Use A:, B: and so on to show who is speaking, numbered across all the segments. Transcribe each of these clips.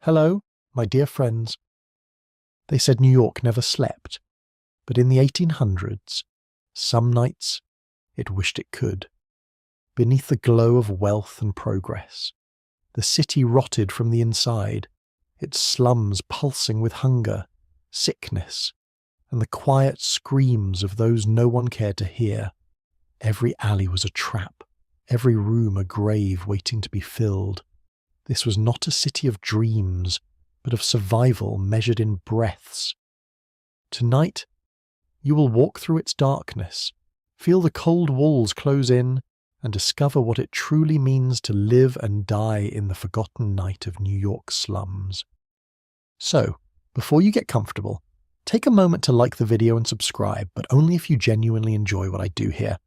A: Hello, my dear friends. They said New York never slept, but in the 1800s, some nights it wished it could. Beneath the glow of wealth and progress, the city rotted from the inside, its slums pulsing with hunger, sickness, and the quiet screams of those no one cared to hear. Every alley was a trap, every room a grave waiting to be filled. This was not a city of dreams, but of survival measured in breaths. Tonight, you will walk through its darkness, feel the cold walls close in, and discover what it truly means to live and die in the forgotten night of New York slums. So, before you get comfortable, take a moment to like the video and subscribe, but only if you genuinely enjoy what I do here.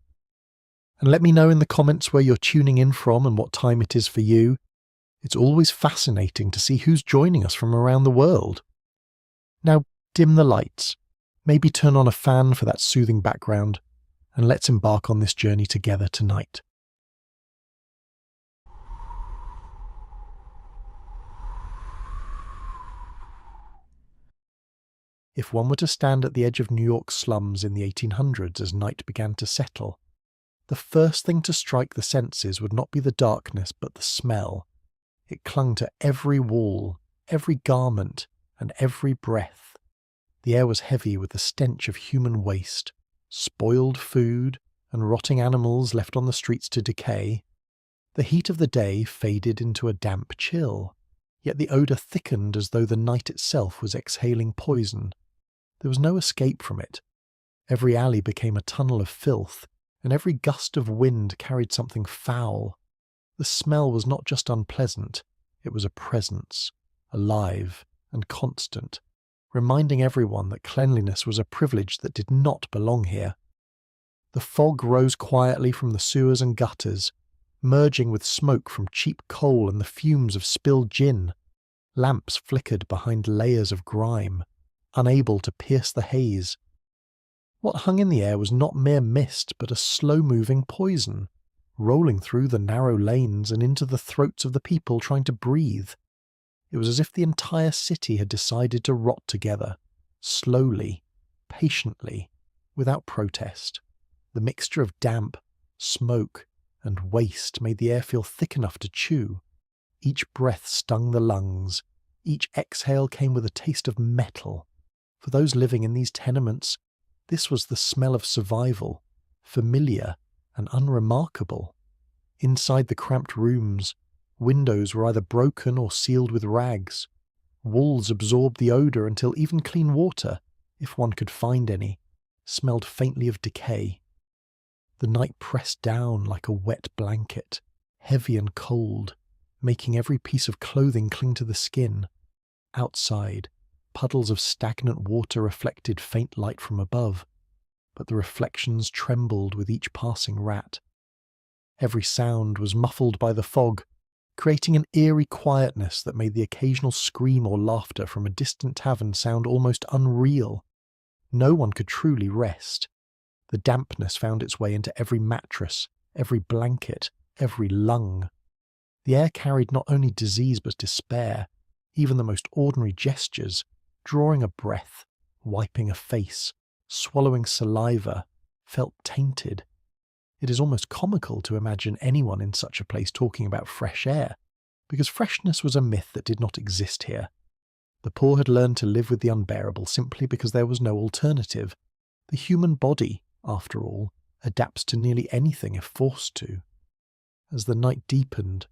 A: And let me know in the comments where you're tuning in from and what time it is for you. It's always fascinating to see who's joining us from around the world. Now, dim the lights, maybe turn on a fan for that soothing background, and let's embark on this journey together tonight. If one were to stand at the edge of New York's slums in the 1800s as night began to settle, the first thing to strike the senses would not be the darkness but the smell. It clung to every wall, every garment, and every breath. The air was heavy with the stench of human waste, spoiled food, and rotting animals left on the streets to decay. The heat of the day faded into a damp chill, yet the odour thickened as though the night itself was exhaling poison. There was no escape from it. Every alley became a tunnel of filth, and every gust of wind carried something foul. The smell was not just unpleasant, it was a presence, alive and constant, reminding everyone that cleanliness was a privilege that did not belong here. The fog rose quietly from the sewers and gutters, merging with smoke from cheap coal and the fumes of spilled gin. Lamps flickered behind layers of grime, unable to pierce the haze. What hung in the air was not mere mist, but a slow-moving poison, rolling through the narrow lanes and into the throats of the people trying to breathe. It was as if the entire city had decided to rot together, slowly, patiently, without protest. The mixture of damp, smoke, and waste made the air feel thick enough to chew. Each breath stung the lungs. Each exhale came with a taste of metal. For those living in these tenements, this was the smell of survival, familiar and unremarkable. Inside the cramped rooms, windows were either broken or sealed with rags. Walls absorbed the odour until even clean water, if one could find any, smelled faintly of decay. The night pressed down like a wet blanket, heavy and cold, making every piece of clothing cling to the skin. Outside, puddles of stagnant water reflected faint light from above, but the reflections trembled with each passing rat. Every sound was muffled by the fog, creating an eerie quietness that made the occasional scream or laughter from a distant tavern sound almost unreal. No one could truly rest. The dampness found its way into every mattress, every blanket, every lung. The air carried not only disease but despair. Even the most ordinary gestures, drawing a breath, wiping a face, swallowing saliva, felt tainted. It is almost comical to imagine anyone in such a place talking about fresh air, because freshness was a myth that did not exist here. The poor had learned to live with the unbearable simply because there was no alternative. The human body, after all, adapts to nearly anything if forced to. As the night deepened,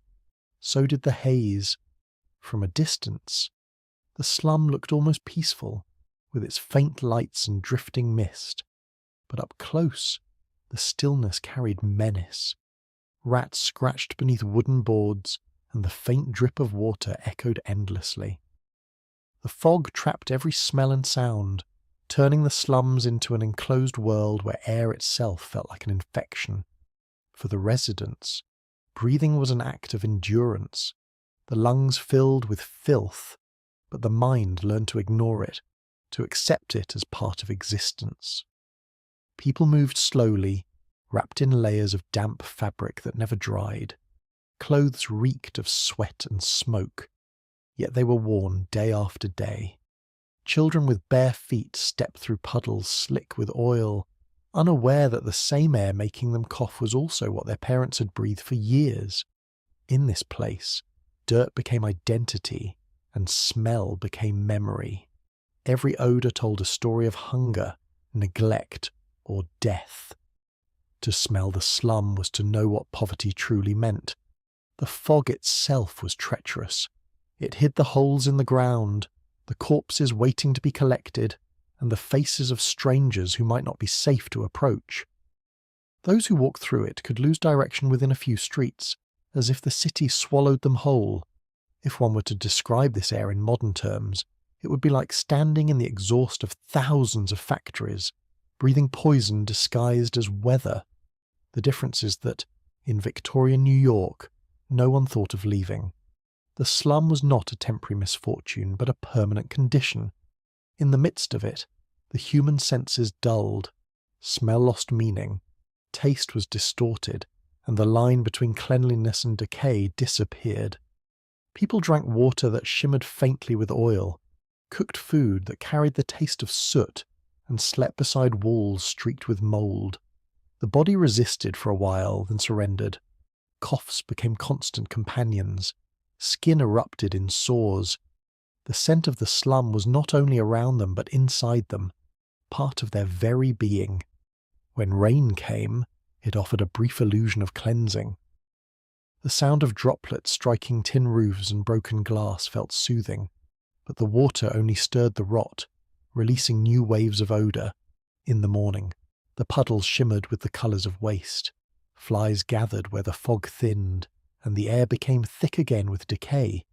A: so did the haze. From a distance, the slum looked almost peaceful, with its faint lights and drifting mist. But up close, the stillness carried menace. Rats scratched beneath wooden boards, and the faint drip of water echoed endlessly. The fog trapped every smell and sound, turning the slums into an enclosed world where air itself felt like an infection. For the residents, breathing was an act of endurance. The lungs filled with filth, but the mind learned to ignore it, to accept it as part of existence. People moved slowly, wrapped in layers of damp fabric that never dried. Clothes reeked of sweat and smoke. yet they were worn day after day. Children with bare feet stepped through puddles slick with oil, unaware that the same air making them cough was also what their parents had breathed for years. In this place, dirt became identity, and smell became memory. Every odour told a story of hunger, neglect, or death. To smell the slum was to know what poverty truly meant. The fog itself was treacherous. It hid the holes in the ground, the corpses waiting to be collected, and the faces of strangers who might not be safe to approach. Those who walked through it could lose direction within a few streets, as if the city swallowed them whole. If one were to describe this air in modern terms, it would be like standing in the exhaust of thousands of factories, breathing poison disguised as weather. The difference is that, in Victorian New York, no one thought of leaving. The slum was not a temporary misfortune, but a permanent condition. In the midst of it, the human senses dulled, smell lost meaning, taste was distorted, and the line between cleanliness and decay disappeared. People drank water that shimmered faintly with oil, cooked food that carried the taste of soot, and slept beside walls streaked with mould. The body resisted for a while, then surrendered. Coughs became constant companions. Skin erupted in sores. The scent of the slum was not only around them but inside them, part of their very being. When rain came, it offered a brief illusion of cleansing. The sound of droplets striking tin roofs and broken glass felt soothing, but the water only stirred the rot, releasing new waves of odour. In the morning, the puddles shimmered with the colours of waste. Flies gathered where the fog thinned, and the air became thick again with decay.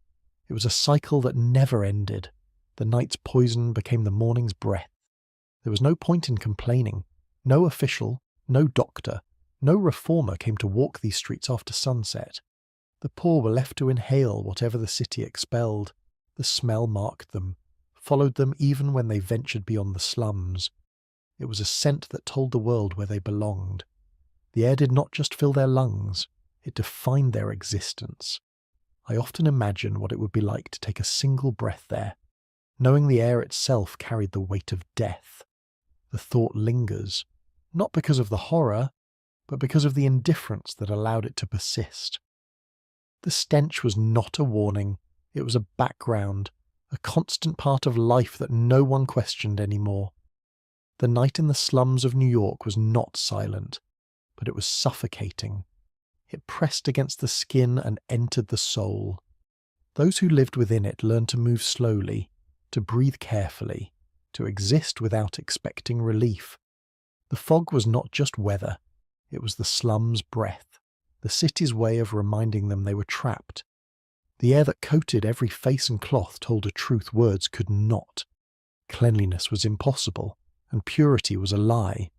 A: It was a cycle that never ended. The night's poison became the morning's breath. There was no point in complaining. No official, no doctor, no reformer came to walk these streets after sunset. The poor were left to inhale whatever the city expelled. The smell marked them, followed them even when they ventured beyond the slums. It was a scent that told the world where they belonged. The air did not just fill their lungs, it defined their existence. I often imagine what it would be like to take a single breath there, knowing the air itself carried the weight of death. The thought lingers, not because of the horror, but because of the indifference that allowed it to persist. The stench was not a warning, it was a background, a constant part of life that no one questioned anymore. The night in the slums of New York was not silent, but it was suffocating. It pressed against the skin and entered the soul. Those who lived within it learned to move slowly, to breathe carefully, to exist without expecting relief. The fog was not just weather, it was the slum's breath, the city's way of reminding them they were trapped. The air that coated every face and cloth told a truth words could not. Cleanliness was impossible, and purity was a lie.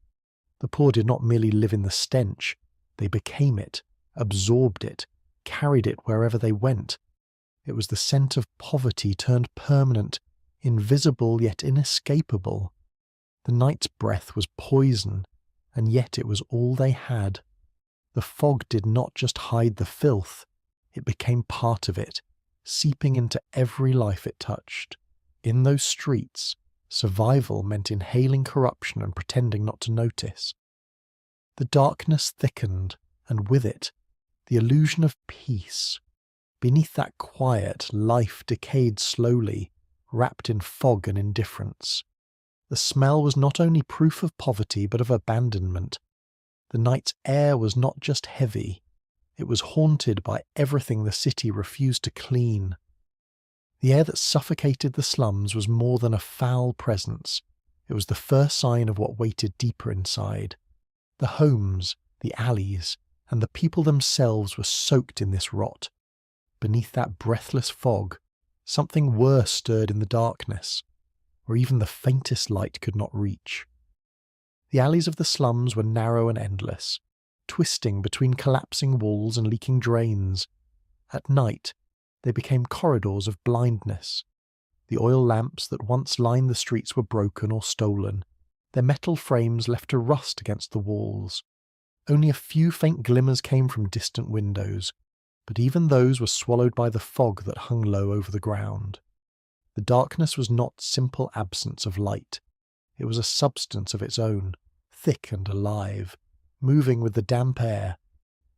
A: The poor did not merely live in the stench, they became it, absorbed it, carried it wherever they went. It was the scent of poverty turned permanent, invisible yet inescapable. The night's breath was poison, and yet it was all they had. The fog did not just hide the filth, it became part of it, seeping into every life it touched. In those streets, survival meant inhaling corruption and pretending not to notice. The darkness thickened, and with it, the illusion of peace. Beneath that quiet, life decayed slowly, wrapped in fog and indifference. The smell was not only proof of poverty but of abandonment. The night's air was not just heavy, it was haunted by everything the city refused to clean. The air that suffocated the slums was more than a foul presence. It was the first sign of what waited deeper inside. The homes, the alleys, and the people themselves were soaked in this rot. Beneath that breathless fog, something worse stirred in the darkness, where even the faintest light could not reach. The alleys of the slums were narrow and endless, twisting between collapsing walls and leaking drains. At night, they became corridors of blindness. The oil lamps that once lined the streets were broken or stolen, their metal frames left to rust against the walls. Only a few faint glimmers came from distant windows. but even those were swallowed by the fog that hung low over the ground. The darkness was not simple absence of light. It was a substance of its own, thick and alive, moving with the damp air.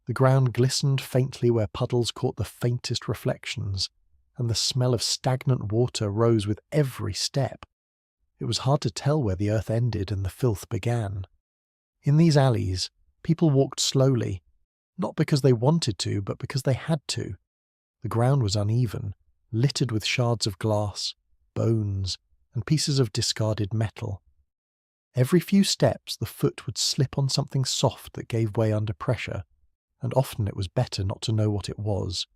A: The ground glistened faintly where puddles caught the faintest reflections, and the smell of stagnant water rose with every step. It was hard to tell where the earth ended and the filth began. In these alleys, people walked slowly, not because they wanted to, but because they had to. The ground was uneven, littered with shards of glass, bones, and pieces of discarded metal. Every few steps the foot would slip on something soft that gave way under pressure, and often it was better not to know what it was.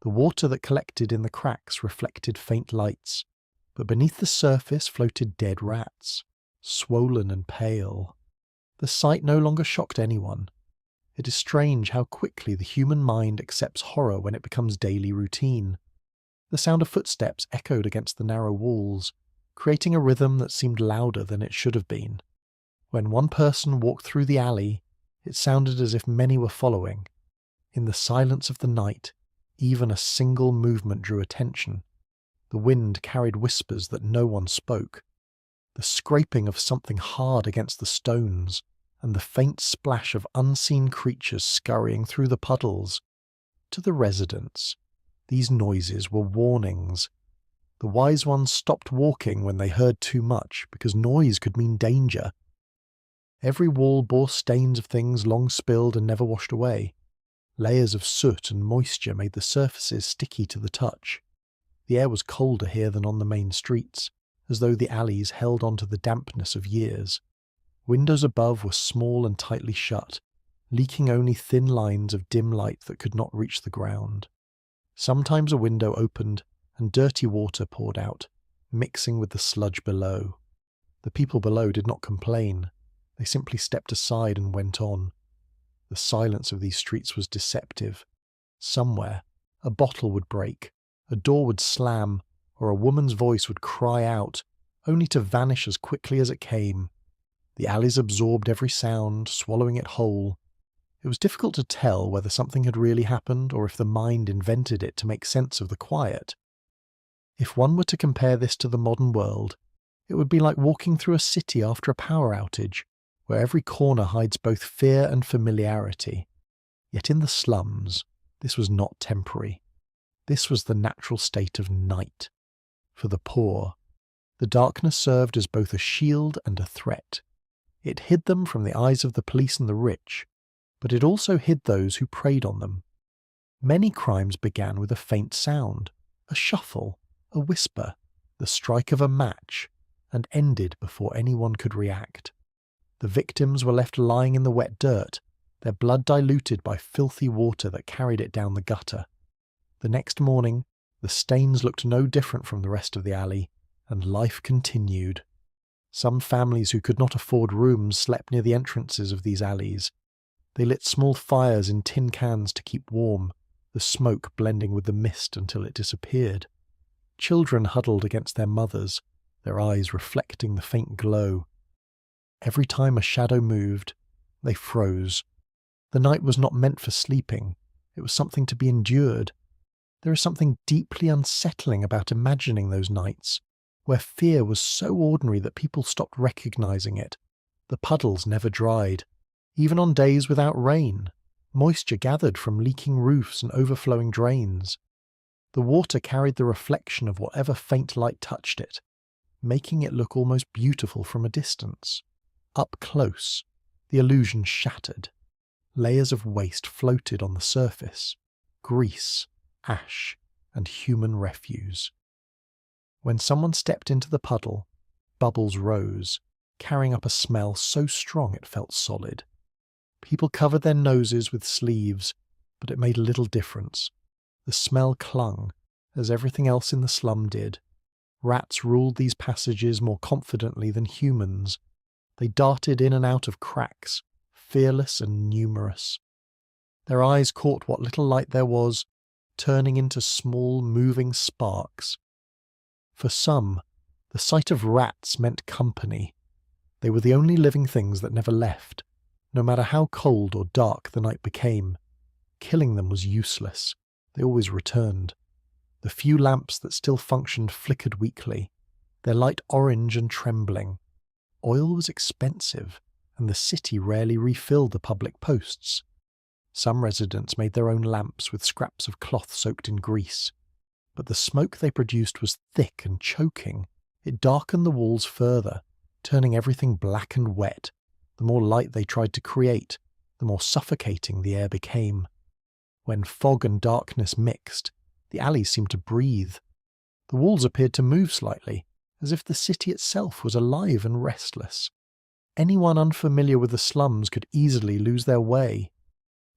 A: The water that collected in the cracks reflected faint lights, but beneath the surface floated dead rats, swollen and pale. The sight no longer shocked anyone. It is strange how quickly the human mind accepts horror when it becomes daily routine. The sound of footsteps echoed against the narrow walls, creating a rhythm that seemed louder than it should have been. When one person walked through the alley, it sounded as if many were following. In the silence of the night, even a single movement drew attention. The wind carried whispers that no one spoke. The scraping of something hard against the stones, and the faint splash of unseen creatures scurrying through the puddles. To the residents, these noises were warnings. The wise ones stopped walking when they heard too much, because noise could mean danger. Every wall bore stains of things long spilled and never washed away. Layers of soot and moisture made the surfaces sticky to the touch. The air was colder here than on the main streets, as though the alleys held on to the dampness of years. Windows above were small and tightly shut, leaking only thin lines of dim light that could not reach the ground. Sometimes a window opened and dirty water poured out, mixing with the sludge below. The people below did not complain. They simply stepped aside and went on. The silence of these streets was deceptive. Somewhere, a bottle would break, a door would slam, or a woman's voice would cry out, only to vanish as quickly as it came. The alleys absorbed every sound, swallowing it whole. It was difficult to tell whether something had really happened or if the mind invented it to make sense of the quiet. If one were to compare this to the modern world, it would be like walking through a city after a power outage, where every corner hides both fear and familiarity. Yet in the slums, this was not temporary. This was the natural state of night. For the poor, the darkness served as both a shield and a threat. It hid them from the eyes of the police and the rich, but it also hid those who preyed on them. Many crimes began with a faint sound, a shuffle, a whisper, the strike of a match, and ended before anyone could react. The victims were left lying in the wet dirt, their blood diluted by filthy water that carried it down the gutter. The next morning, the stains looked no different from the rest of the alley, and life continued. Some families who could not afford rooms slept near the entrances of these alleys. They lit small fires in tin cans to keep warm, the smoke blending with the mist until it disappeared. Children huddled against their mothers, their eyes reflecting the faint glow. Every time a shadow moved, they froze. The night was not meant for sleeping. It was something to be endured. There is something deeply unsettling about imagining those nights, where fear was so ordinary that people stopped recognizing it. The puddles never dried. Even on days without rain, moisture gathered from leaking roofs and overflowing drains. The water carried the reflection of whatever faint light touched it, making it look almost beautiful from a distance. Up close, the illusion shattered. Layers of waste floated on the surface, grease, ash, and human refuse. When someone stepped into the puddle, bubbles rose, carrying up a smell so strong it felt solid. People covered their noses with sleeves, but it made little difference. The smell clung, as everything else in the slum did. Rats ruled these passages more confidently than humans. They darted in and out of cracks, fearless and numerous. Their eyes caught what little light there was, turning into small, moving sparks. For some, the sight of rats meant company. They were the only living things that never left, no matter how cold or dark the night became. Killing them was useless. They always returned. The few lamps that still functioned flickered weakly, their light orange and trembling. Oil was expensive, and the city rarely refilled the public posts. Some residents made their own lamps with scraps of cloth soaked in grease, but the smoke they produced was thick and choking. It darkened the walls further, turning everything black and wet. The more light they tried to create, the more suffocating the air became. When fog and darkness mixed, the alleys seemed to breathe. The walls appeared to move slightly, as if the city itself was alive and restless. Anyone unfamiliar with the slums could easily lose their way.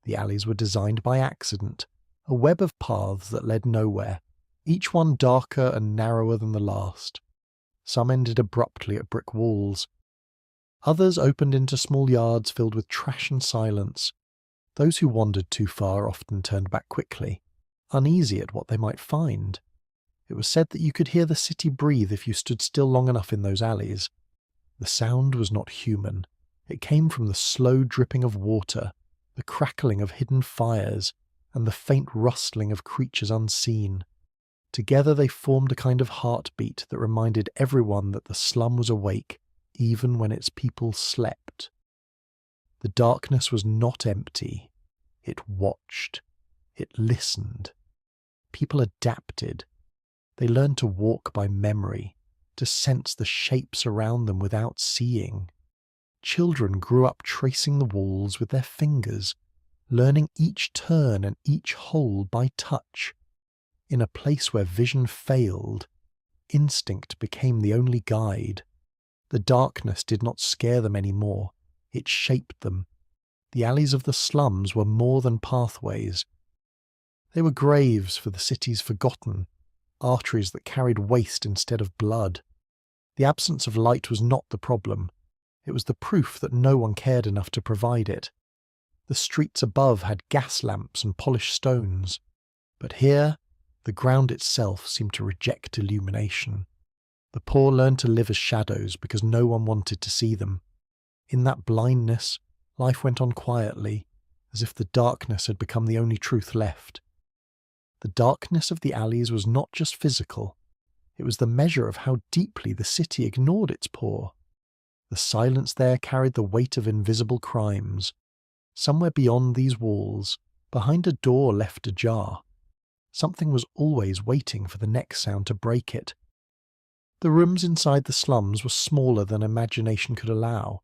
A: The alleys were designed by accident, a web of paths that led nowhere, each one darker and narrower than the last. Some ended abruptly at brick walls. Others opened into small yards filled with trash and silence. Those who wandered too far often turned back quickly, uneasy at what they might find. It was said that you could hear the city breathe if you stood still long enough in those alleys. The sound was not human. It came from the slow dripping of water, the crackling of hidden fires, and the faint rustling of creatures unseen. Together they formed a kind of heartbeat that reminded everyone that the slum was awake, even when its people slept. The darkness was not empty. It watched. It listened. People adapted. They learned to walk by memory, to sense the shapes around them without seeing. Children grew up tracing the walls with their fingers, learning each turn and each hole by touch. In a place where vision failed, instinct became the only guide. The darkness did not scare them anymore. It shaped them. The alleys of the slums were more than pathways. They were graves for the city's forgotten, arteries that carried waste instead of blood. The absence of light was not the problem. It was the proof that no one cared enough to provide it. The streets above had gas lamps and polished stones, but here the ground itself seemed to reject illumination. The poor learned to live as shadows because no one wanted to see them. In that blindness, life went on quietly, as if the darkness had become the only truth left. The darkness of the alleys was not just physical. It was the measure of how deeply the city ignored its poor. The silence there carried the weight of invisible crimes. Somewhere beyond these walls, behind a door left ajar, something was always waiting for the next sound to break it. The rooms inside the slums were smaller than imagination could allow.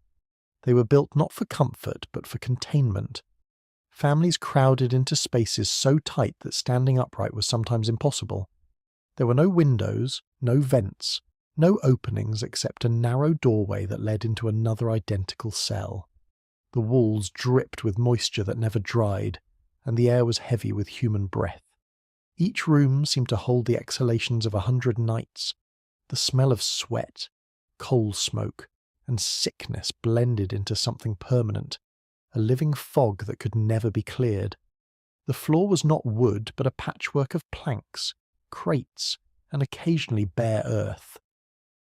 A: They were built not for comfort, but for containment. Families crowded into spaces so tight that standing upright was sometimes impossible. There were no windows, no vents, no openings except a narrow doorway that led into another identical cell. The walls dripped with moisture that never dried, and the air was heavy with human breath. Each room seemed to hold the exhalations of 100 nights. The smell of sweat, coal smoke, and sickness blended into something permanent, a living fog that could never be cleared. The floor was not wood, but a patchwork of planks, crates, and occasionally bare earth.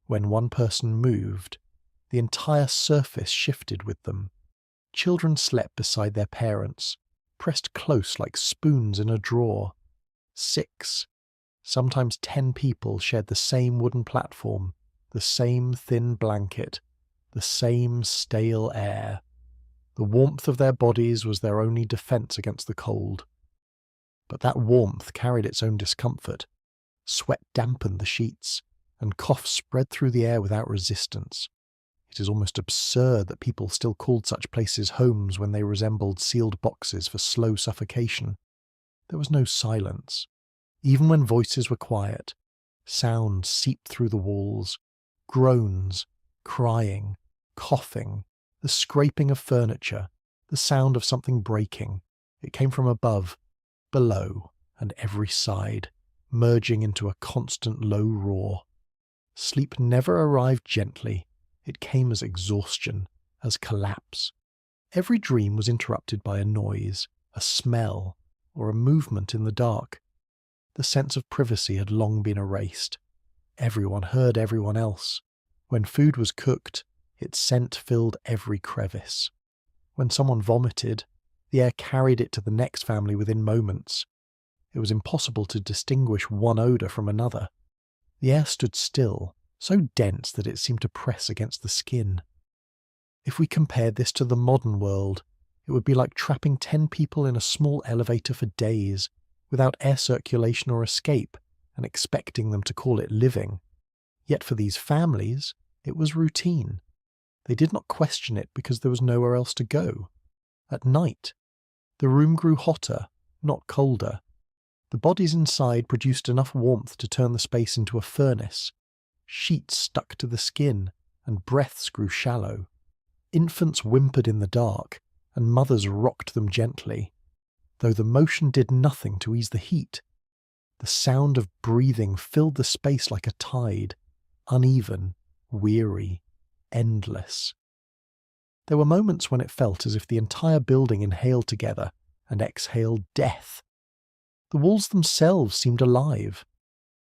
A: When one person moved, the entire surface shifted with them. Children slept beside their parents, pressed close like spoons in a drawer. 6, sometimes 10 people shared the same wooden platform, the same thin blanket, the same stale air. The warmth of their bodies was their only defense against the cold. But that warmth carried its own discomfort. Sweat dampened the sheets, and coughs spread through the air without resistance. It is almost absurd that people still called such places homes when they resembled sealed boxes for slow suffocation. There was no silence. Even when voices were quiet, sounds seeped through the walls. Groans, crying, coughing, the scraping of furniture, the sound of something breaking. It came from above, below, and every side, merging into a constant low roar. Sleep never arrived gently. It came as exhaustion, as collapse. Every dream was interrupted by a noise, a smell, or a movement in the dark. The sense of privacy had long been erased. Everyone heard everyone else. When food was cooked, its scent filled every crevice. When someone vomited, The air carried it to the next family within moments. It was impossible to distinguish one odour from another. The air stood still, so dense that it seemed to press against the skin. If we compared this to the modern world, it would be like trapping 10 people in a small elevator for days, without air circulation or escape, and expecting them to call it living. Yet for these families, it was routine. They did not question it because there was nowhere else to go. At night, the room grew hotter, not colder. The bodies inside produced enough warmth to turn the space into a furnace. Sheets stuck to the skin, and breaths grew shallow. Infants whimpered in the dark, and mothers rocked them gently, though the motion did nothing to ease the heat. The sound of breathing filled the space like a tide, uneven, weary, endless. There were moments when it felt as if the entire building inhaled together and exhaled death. The walls themselves seemed alive.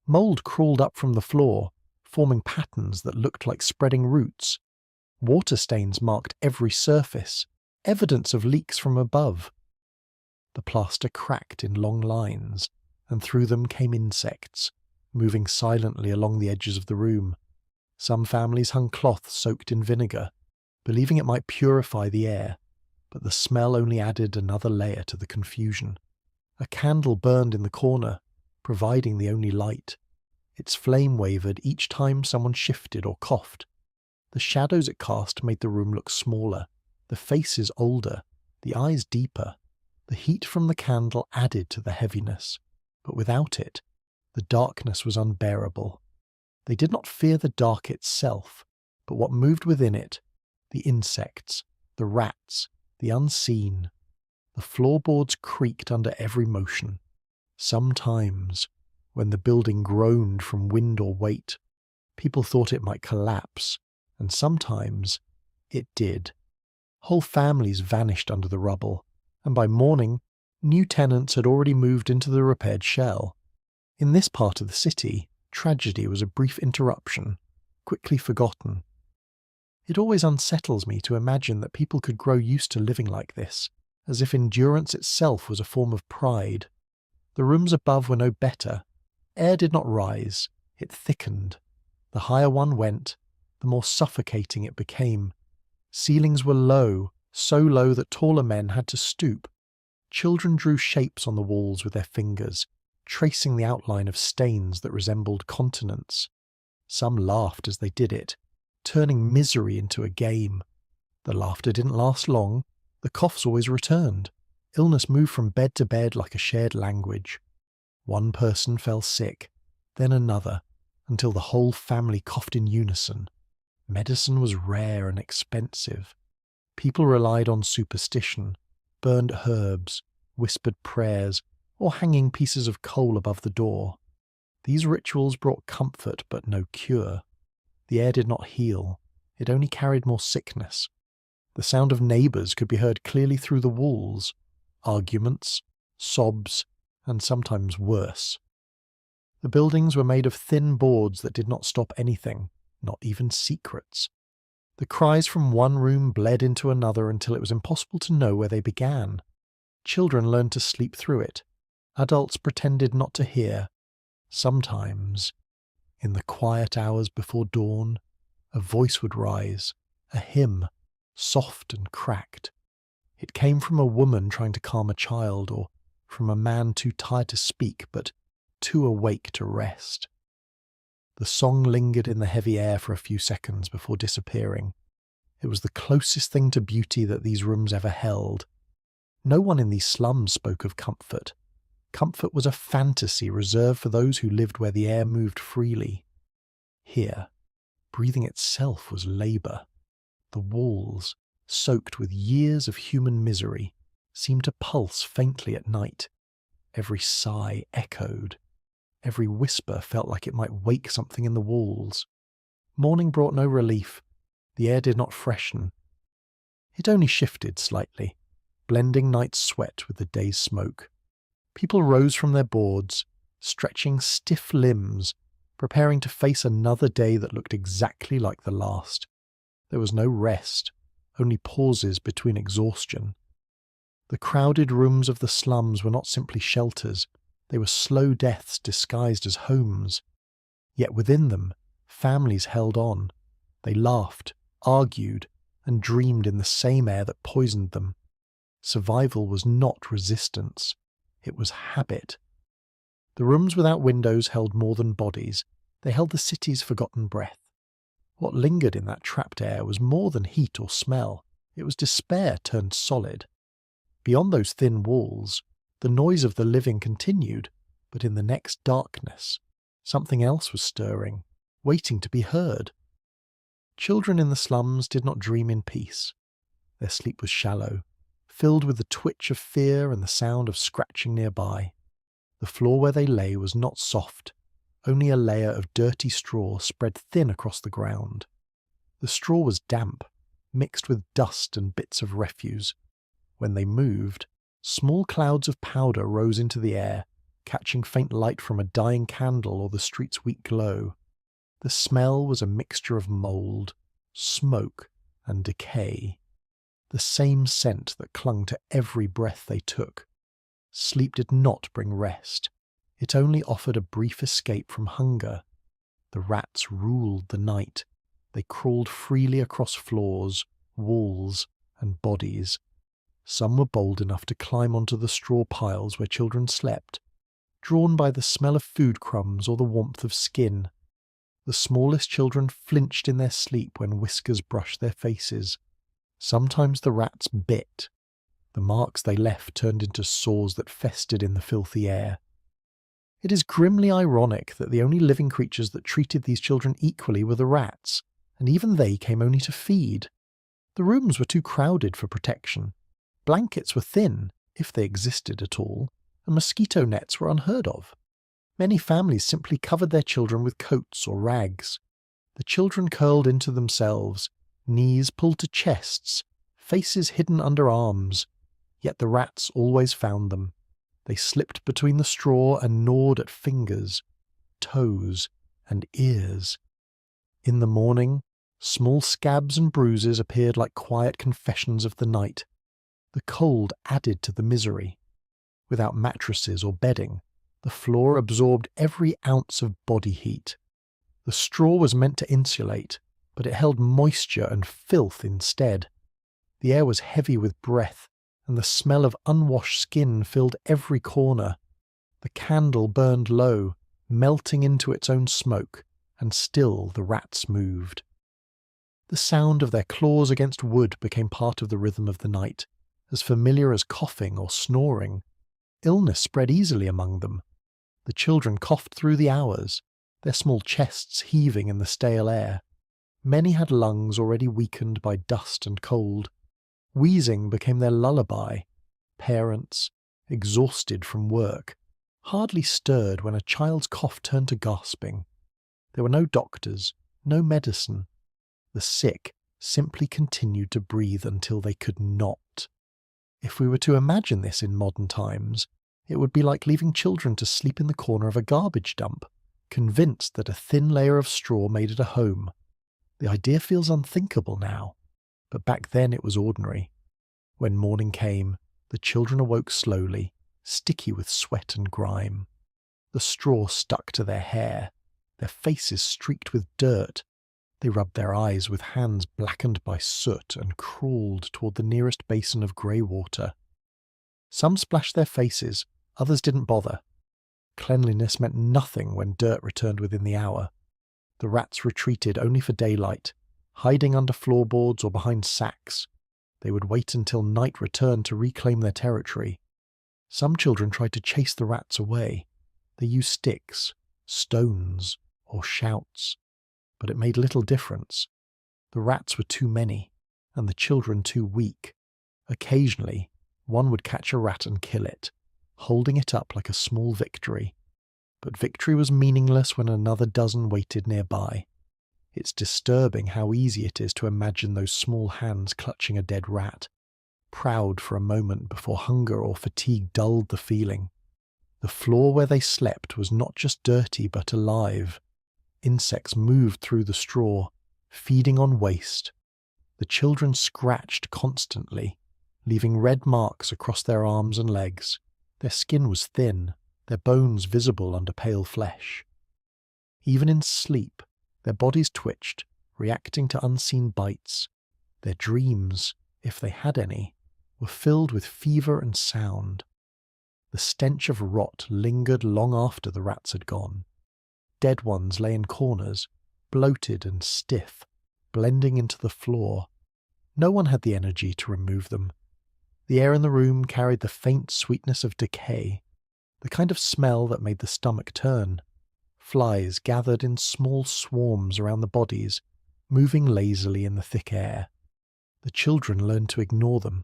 A: Mould crawled up from the floor, forming patterns that looked like spreading roots. Water stains marked every surface, evidence of leaks from above. The plaster cracked in long lines, and through them came insects, moving silently along the edges of the room. Some families hung cloth soaked in vinegar, believing it might purify the air, but the smell only added another layer to the confusion. A candle burned in the corner, providing the only light. Its flame wavered each time someone shifted or coughed. The shadows it cast made the room look smaller, the faces older, the eyes deeper. The heat from the candle added to the heaviness, but without it, the darkness was unbearable. They did not fear the dark itself, but what moved within it, the insects, the rats, the unseen. The floorboards creaked under every motion. Sometimes, when the building groaned from wind or weight, people thought it might collapse, and sometimes it did. Whole families vanished under the rubble, and by morning, new tenants had already moved into the repaired shell. In this part of the city, tragedy was a brief interruption, quickly forgotten. It always unsettles me to imagine that people could grow used to living like this, as if endurance itself was a form of pride. The rooms above were no better. Air did not rise, it thickened. The higher one went, the more suffocating it became. Ceilings were low, so low that taller men had to stoop. Children drew shapes on the walls with their fingers, tracing the outline of stains that resembled continents. Some laughed as they did it, turning misery into a game. The laughter didn't last long. The coughs always returned. Illness moved from bed to bed like a shared language. One person fell sick, then another, until the whole family coughed in unison. Medicine was rare and expensive. People relied on superstition, burned herbs, whispered prayers, or hanging pieces of coal above the door. These rituals brought comfort but no cure. The air did not heal, it only carried more sickness. The sound of neighbours could be heard clearly through the walls. Arguments, sobs, and sometimes worse. The buildings were made of thin boards that did not stop anything, not even secrets. The cries from one room bled into another until it was impossible to know where they began. Children learned to sleep through it. Adults pretended not to hear. Sometimes, in the quiet hours before dawn, a voice would rise, a hymn, soft and cracked. It came from a woman trying to calm a child, or from a man too tired to speak but too awake to rest. The song lingered in the heavy air for a few seconds before disappearing. It was the closest thing to beauty that these rooms ever held. No one in these slums spoke of comfort. Comfort was a fantasy reserved for those who lived where the air moved freely. Here, breathing itself was labour. The walls, soaked with years of human misery, seemed to pulse faintly at night. Every sigh echoed. Every whisper felt like it might wake something in the walls. Morning brought no relief. The air did not freshen. It only shifted slightly, blending night's sweat with the day's smoke. People rose from their boards, stretching stiff limbs, preparing to face another day that looked exactly like the last. There was no rest, only pauses between exhaustion. The crowded rooms of the slums were not simply shelters, they were slow deaths disguised as homes. Yet within them, families held on. They laughed, argued, and dreamed in the same air that poisoned them. Survival was not resistance, it was habit. The rooms without windows held more than bodies, they held the city's forgotten breath. What lingered in that trapped air was more than heat or smell, it was despair turned solid. Beyond those thin walls, the noise of the living continued, but in the next darkness, something else was stirring, waiting to be heard. Children in the slums did not dream in peace. Their sleep was shallow, filled with the twitch of fear and the sound of scratching nearby. The floor where they lay was not soft, only a layer of dirty straw spread thin across the ground. The straw was damp, mixed with dust and bits of refuse. When they moved, small clouds of powder rose into the air, catching faint light from a dying candle or the street's weak glow. The smell was a mixture of mould, smoke, and decay. The same scent that clung to every breath they took. Sleep did not bring rest. It only offered a brief escape from hunger. The rats ruled the night. They crawled freely across floors, walls, and bodies. Some were bold enough to climb onto the straw piles where children slept, drawn by the smell of food crumbs or the warmth of skin. The smallest children flinched in their sleep when whiskers brushed their faces. Sometimes the rats bit. The marks they left turned into sores that festered in the filthy air. It is grimly ironic that the only living creatures that treated these children equally were the rats, and even they came only to feed. The rooms were too crowded for protection. Blankets were thin, if they existed at all, and mosquito nets were unheard of. Many families simply covered their children with coats or rags. The children curled into themselves, knees pulled to chests, faces hidden under arms. Yet the rats always found them. They slipped between the straw and gnawed at fingers, toes, and ears. In the morning, small scabs and bruises appeared like quiet confessions of the night. The cold added to the misery. Without mattresses or bedding, the floor absorbed every ounce of body heat. The straw was meant to insulate, but it held moisture and filth instead. The air was heavy with breath, and the smell of unwashed skin filled every corner. The candle burned low, melting into its own smoke, and still the rats moved. The sound of their claws against wood became part of the rhythm of the night, as familiar as coughing or snoring. Illness spread easily among them. The children coughed through the hours, their small chests heaving in the stale air. Many had lungs already weakened by dust and cold. Wheezing became their lullaby. Parents, exhausted from work, hardly stirred when a child's cough turned to gasping. There were no doctors, no medicine. The sick simply continued to breathe until they could not. If we were to imagine this in modern times, it would be like leaving children to sleep in the corner of a garbage dump, convinced that a thin layer of straw made it a home. The idea feels unthinkable now, but back then it was ordinary. When morning came, the children awoke slowly, sticky with sweat and grime. The straw stuck to their hair, their faces streaked with dirt. They rubbed their eyes with hands blackened by soot and crawled toward the nearest basin of grey water. Some splashed their faces, others didn't bother. Cleanliness meant nothing when dirt returned within the hour. The rats retreated only for daylight, hiding under floorboards or behind sacks. They would wait until night returned to reclaim their territory. Some children tried to chase the rats away. They used sticks, stones, or shouts. But it made little difference. The rats were too many, and the children too weak. Occasionally, one would catch a rat and kill it, holding it up like a small victory. But victory was meaningless when another dozen waited nearby. It's disturbing how easy it is to imagine those small hands clutching a dead rat, proud for a moment before hunger or fatigue dulled the feeling. The floor where they slept was not just dirty but alive. Insects moved through the straw, feeding on waste. The children scratched constantly. leaving red marks across their arms and legs. Their skin was thin, their bones visible under pale flesh. Even in sleep, their bodies twitched, reacting to unseen bites. Their dreams, if they had any, were filled with fever and sound. The stench of rot lingered long after the rats had gone. Dead ones lay in corners, bloated and stiff, blending into the floor. No one had the energy to remove them. The air in the room carried the faint sweetness of decay, the kind of smell that made the stomach turn. Flies gathered in small swarms around the bodies, moving lazily in the thick air. The children learned to ignore them.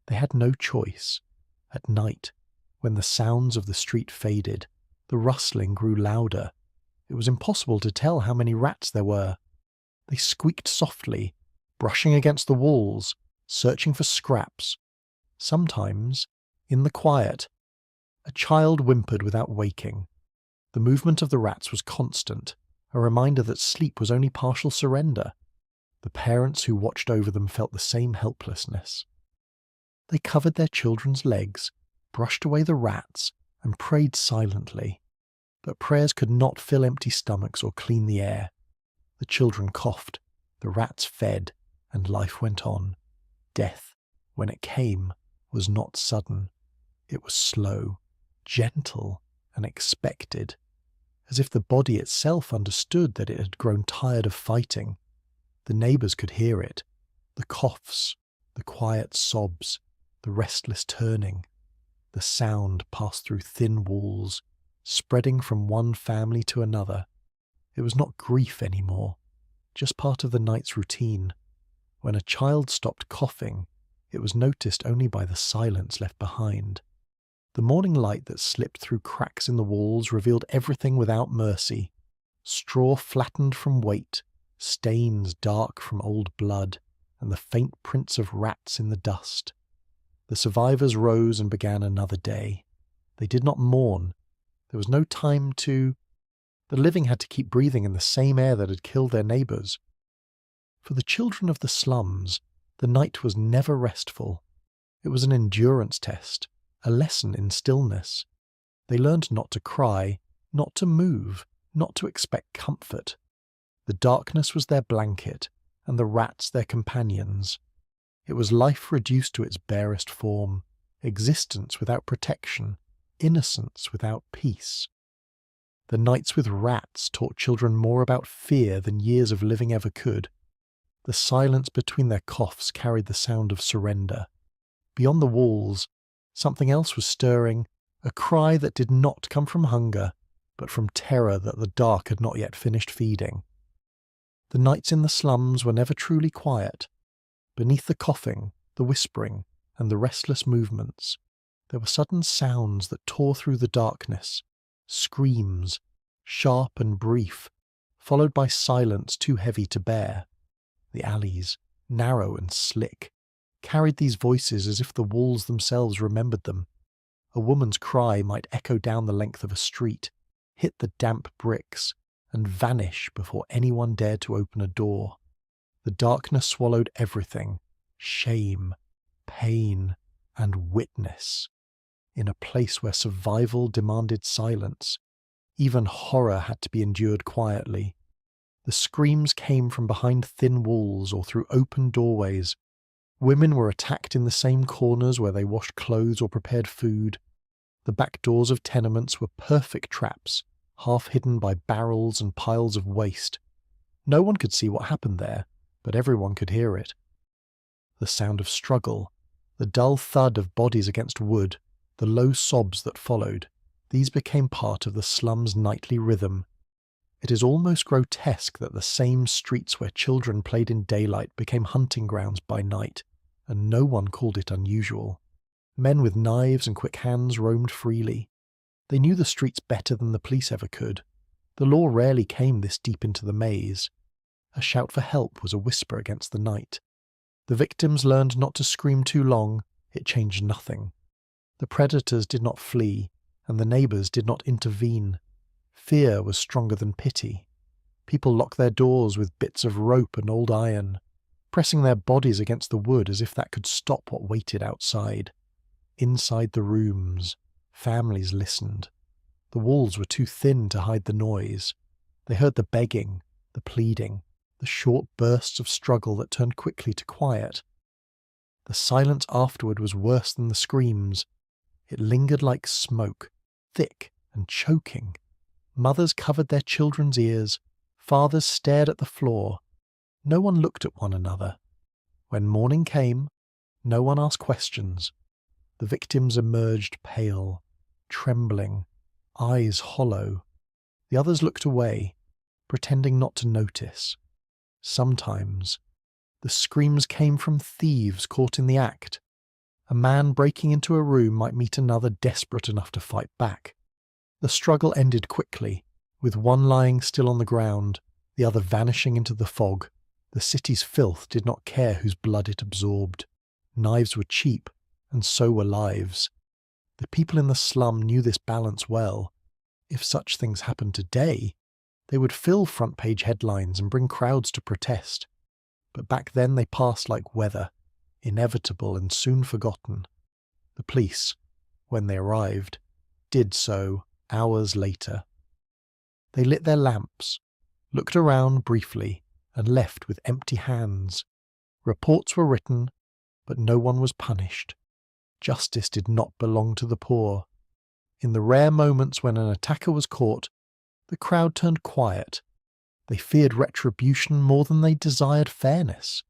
A: They had no choice. At night, when the sounds of the street faded, the rustling grew louder. It was impossible to tell how many rats there were. They squeaked softly, brushing against the walls, searching for scraps. Sometimes, in the quiet, a child whimpered without waking. The movement of the rats was constant, a reminder that sleep was only partial surrender. The parents who watched over them felt the same helplessness. They covered their children's legs, brushed away the rats, and prayed silently. But prayers could not fill empty stomachs or clean the air. The children coughed, the rats fed, and life went on. Death, when it came, was not sudden. It was slow, gentle, and expected, as if the body itself understood that it had grown tired of fighting. The neighbours could hear it, the coughs, the quiet sobs, the restless turning. The sound passed through thin walls, spreading from one family to another. It was not grief anymore, just part of the night's routine. When a child stopped coughing, it was noticed only by the silence left behind. The morning light that slipped through cracks in the walls revealed everything without mercy. Straw flattened from weight, stains dark from old blood, and the faint prints of rats in the dust. The survivors rose and began another day. They did not mourn. There was no time to... The living had to keep breathing in the same air that had killed their neighbours. For the children of the slums, the night was never restful. It was an endurance test, a lesson in stillness. They learned not to cry, not to move, not to expect comfort. The darkness was their blanket, and the rats their companions. It was life reduced to its barest form, existence without protection, innocence without peace. The nights with rats taught children more about fear than years of living ever could. The silence between their coughs carried the sound of surrender. Beyond the walls, something else was stirring, a cry that did not come from hunger, but from terror that the dark had not yet finished feeding. The nights in the slums were never truly quiet. Beneath the coughing, the whispering, and the restless movements, there were sudden sounds that tore through the darkness, screams, sharp and brief, followed by silence too heavy to bear. The alleys, narrow and slick, carried these voices as if the walls themselves remembered them. A woman's cry might echo down the length of a street, hit the damp bricks, and vanish before anyone dared to open a door. The darkness swallowed everything: shame, pain, and witness. In a place where survival demanded silence, even horror had to be endured quietly. The screams came from behind thin walls or through open doorways. Women were attacked in the same corners where they washed clothes or prepared food. The back doors of tenements were perfect traps, half hidden by barrels and piles of waste. No one could see what happened there, but everyone could hear it. The sound of struggle, the dull thud of bodies against wood, the low sobs that followed, these became part of the slum's nightly rhythm. It is almost grotesque that the same streets where children played in daylight became hunting grounds by night, and no one called it unusual. Men with knives and quick hands roamed freely. They knew the streets better than the police ever could. The law rarely came this deep into the maze. A shout for help was a whisper against the night. The victims learned not to scream too long. It changed nothing. The predators did not flee, and the neighbours did not intervene. Fear was stronger than pity. People locked their doors with bits of rope and old iron. pressing their bodies against the wood as if that could stop what waited outside. Inside the rooms, families listened. The walls were too thin to hide the noise. They heard the begging, the pleading, the short bursts of struggle that turned quickly to quiet. The silence afterward was worse than the screams. It lingered like smoke, thick and choking. Mothers covered their children's ears. Fathers stared at the floor. No one looked at one another. When morning came, no one asked questions. The victims emerged pale, trembling, eyes hollow. The others looked away, pretending not to notice. Sometimes, the screams came from thieves caught in the act. A man breaking into a room might meet another desperate enough to fight back. The struggle ended quickly, with one lying still on the ground, the other vanishing into the fog. The city's filth did not care whose blood it absorbed. Knives were cheap, and so were lives. The people in the slum knew this balance well. If such things happened today, they would fill front-page headlines and bring crowds to protest. But back then they passed like weather, inevitable and soon forgotten. The police, when they arrived, did so hours later. They lit their lamps, looked around briefly, and left with empty hands. Reports were written, but no one was punished. Justice did not belong to the poor. In the rare moments when an attacker was caught, the crowd turned quiet. They feared retribution more than they desired fairness.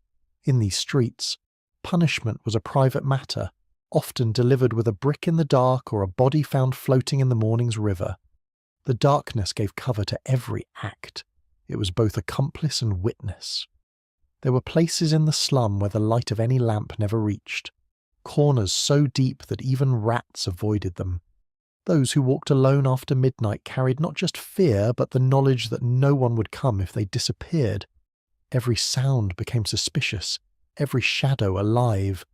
A: In these streets, punishment was a private matter, often delivered with a brick in the dark or a body found floating in the morning's river. The darkness gave cover to every act. It was both accomplice and witness. There were places in the slum where the light of any lamp never reached, corners so deep that even rats avoided them. Those who walked alone after midnight carried not just fear, but the knowledge that no one would come if they disappeared. Every sound became suspicious, every shadow alive.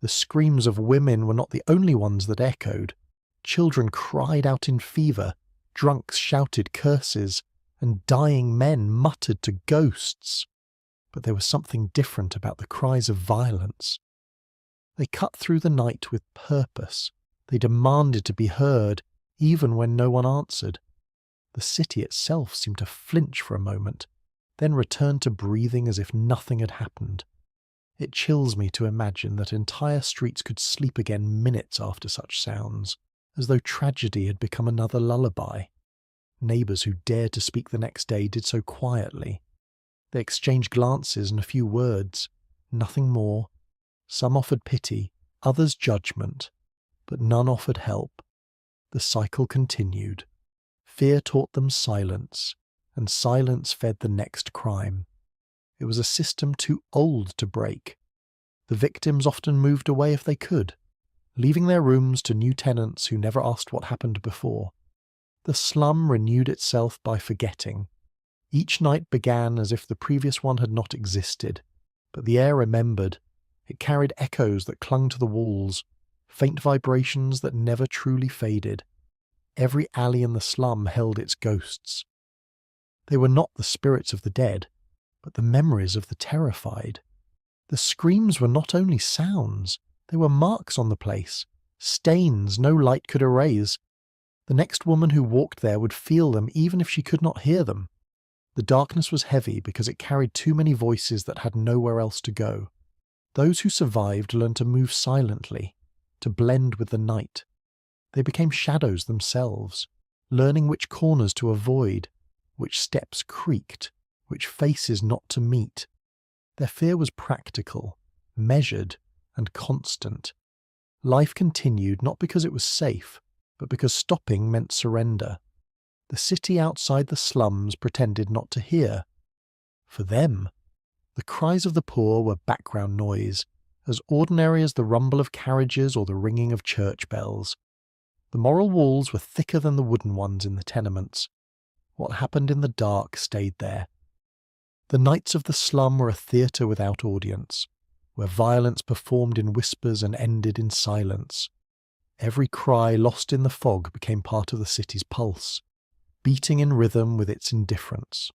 A: The screams of women were not the only ones that echoed. Children cried out in fever, drunks shouted curses, and dying men muttered to ghosts. But there was something different about the cries of violence. They cut through the night with purpose. They demanded to be heard, even when no one answered. The city itself seemed to flinch for a moment, then return to breathing as if nothing had happened. It chills me to imagine that entire streets could sleep again minutes after such sounds, as though tragedy had become another lullaby. Neighbours who dared to speak the next day did so quietly. They exchanged glances and a few words, nothing more. Some offered pity, others judgment, but none offered help. The cycle continued. Fear taught them silence, and silence fed the next crime. It was a system too old to break. The victims often moved away if they could, leaving their rooms to new tenants who never asked what happened before. The slum renewed itself by forgetting. Each night began as if the previous one had not existed, but the air remembered. It carried echoes that clung to the walls, faint vibrations that never truly faded. Every alley in the slum held its ghosts. They were not the spirits of the dead, but the memories of the terrified. The screams were not only sounds, they were marks on the place, stains no light could erase. The next woman who walked there would feel them even if she could not hear them. The darkness was heavy because it carried too many voices that had nowhere else to go. Those who survived learned to move silently, to blend with the night. They became shadows themselves, learning which corners to avoid, which steps creaked, which faces not to meet. Their fear was practical, measured, and constant. Life continued not because it was safe, but because stopping meant surrender. The city outside the slums pretended not to hear. For them, the cries of the poor were background noise, as ordinary as the rumble of carriages or the ringing of church bells. The moral walls were thicker than the wooden ones in the tenements. What happened in the dark stayed there. The nights of the slum were a theatre without audience, where violence performed in whispers and ended in silence. Every cry lost in the fog became part of the city's pulse, beating in rhythm with its indifference.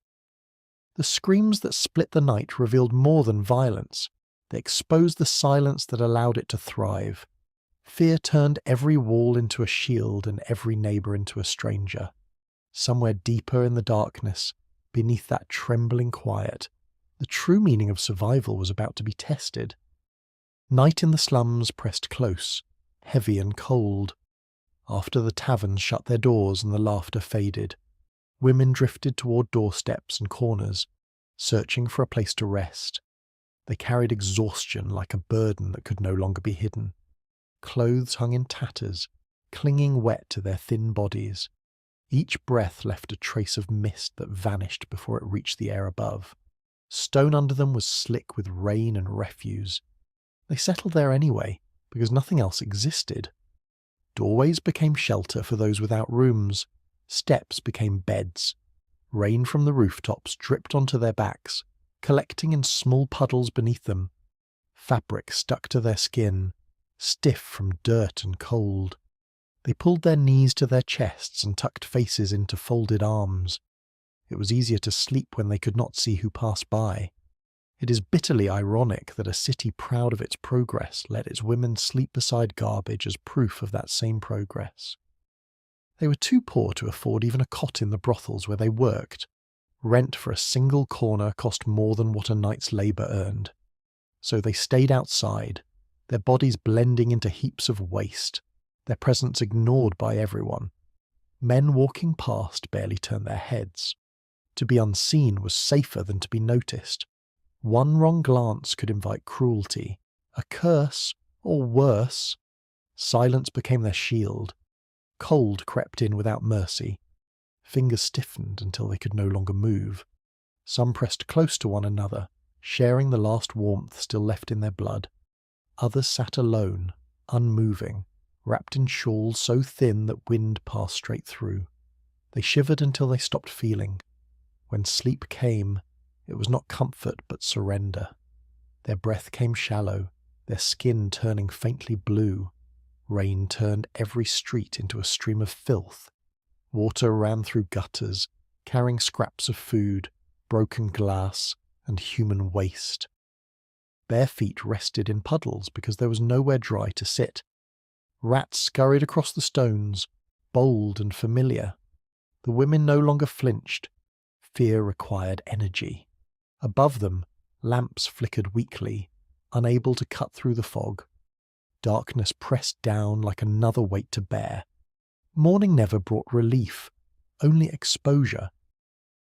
A: The screams that split the night revealed more than violence. They exposed the silence that allowed it to thrive. Fear turned every wall into a shield and every neighbour into a stranger. Somewhere deeper in the darkness, beneath that trembling quiet, the true meaning of survival was about to be tested. Night in the slums pressed close, heavy and cold. After the taverns shut their doors and the laughter faded, women drifted toward doorsteps and corners, searching for a place to rest. They carried exhaustion like a burden that could no longer be hidden. Clothes hung in tatters, clinging wet to their thin bodies. Each breath left a trace of mist that vanished before it reached the air above. Stone under them was slick with rain and refuse. They settled there anyway, because nothing else existed. Doorways became shelter for those without rooms. Steps became beds. Rain from the rooftops dripped onto their backs, collecting in small puddles beneath them. Fabric stuck to their skin, stiff from dirt and cold. They pulled their knees to their chests and tucked faces into folded arms. It was easier to sleep when they could not see who passed by. It is bitterly ironic that a city proud of its progress let its women sleep beside garbage as proof of that same progress. They were too poor to afford even a cot in the brothels where they worked. Rent for a single corner cost more than what a night's labour earned. So they stayed outside, their bodies blending into heaps of waste, their presence ignored by everyone. Men walking past barely turned their heads. To be unseen was safer than to be noticed. One wrong glance could invite cruelty, a curse, or worse. Silence became their shield. Cold crept in without mercy. Fingers stiffened until they could no longer move. Some pressed close to one another, sharing the last warmth still left in their blood. Others sat alone, unmoving, wrapped in shawls so thin that wind passed straight through. They shivered until they stopped feeling. When sleep came, it was not comfort but surrender. Their breath came shallow, their skin turning faintly blue. Rain turned every street into a stream of filth. Water ran through gutters, carrying scraps of food, broken glass, and human waste. Bare feet rested in puddles because there was nowhere dry to sit. Rats scurried across the stones, bold and familiar. The women no longer flinched. Fear required energy. Above them, lamps flickered weakly, unable to cut through the fog. Darkness pressed down like another weight to bear. Morning never brought relief, only exposure.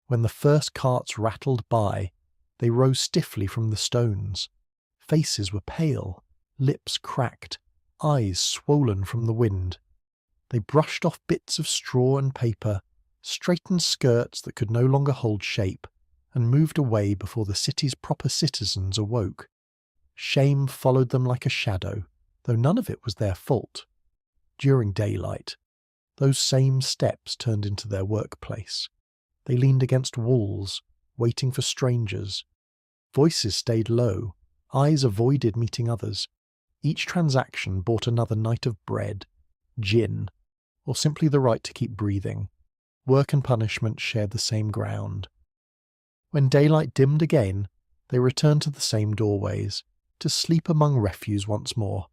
A: When the first carts rattled by, they rose stiffly from the stones. Faces were pale, lips cracked, eyes swollen from the wind. They brushed off bits of straw and paper, straightened skirts that could no longer hold shape, and moved away before the city's proper citizens awoke. Shame followed them like a shadow, though none of it was their fault. During daylight, those same steps turned into their workplace. They leaned against walls, waiting for strangers. Voices stayed low, eyes avoided meeting others. Each transaction bought another night of bread, gin, or simply the right to keep breathing. Work and punishment shared the same ground. When daylight dimmed again, they returned to the same doorways, to sleep among refuse once more.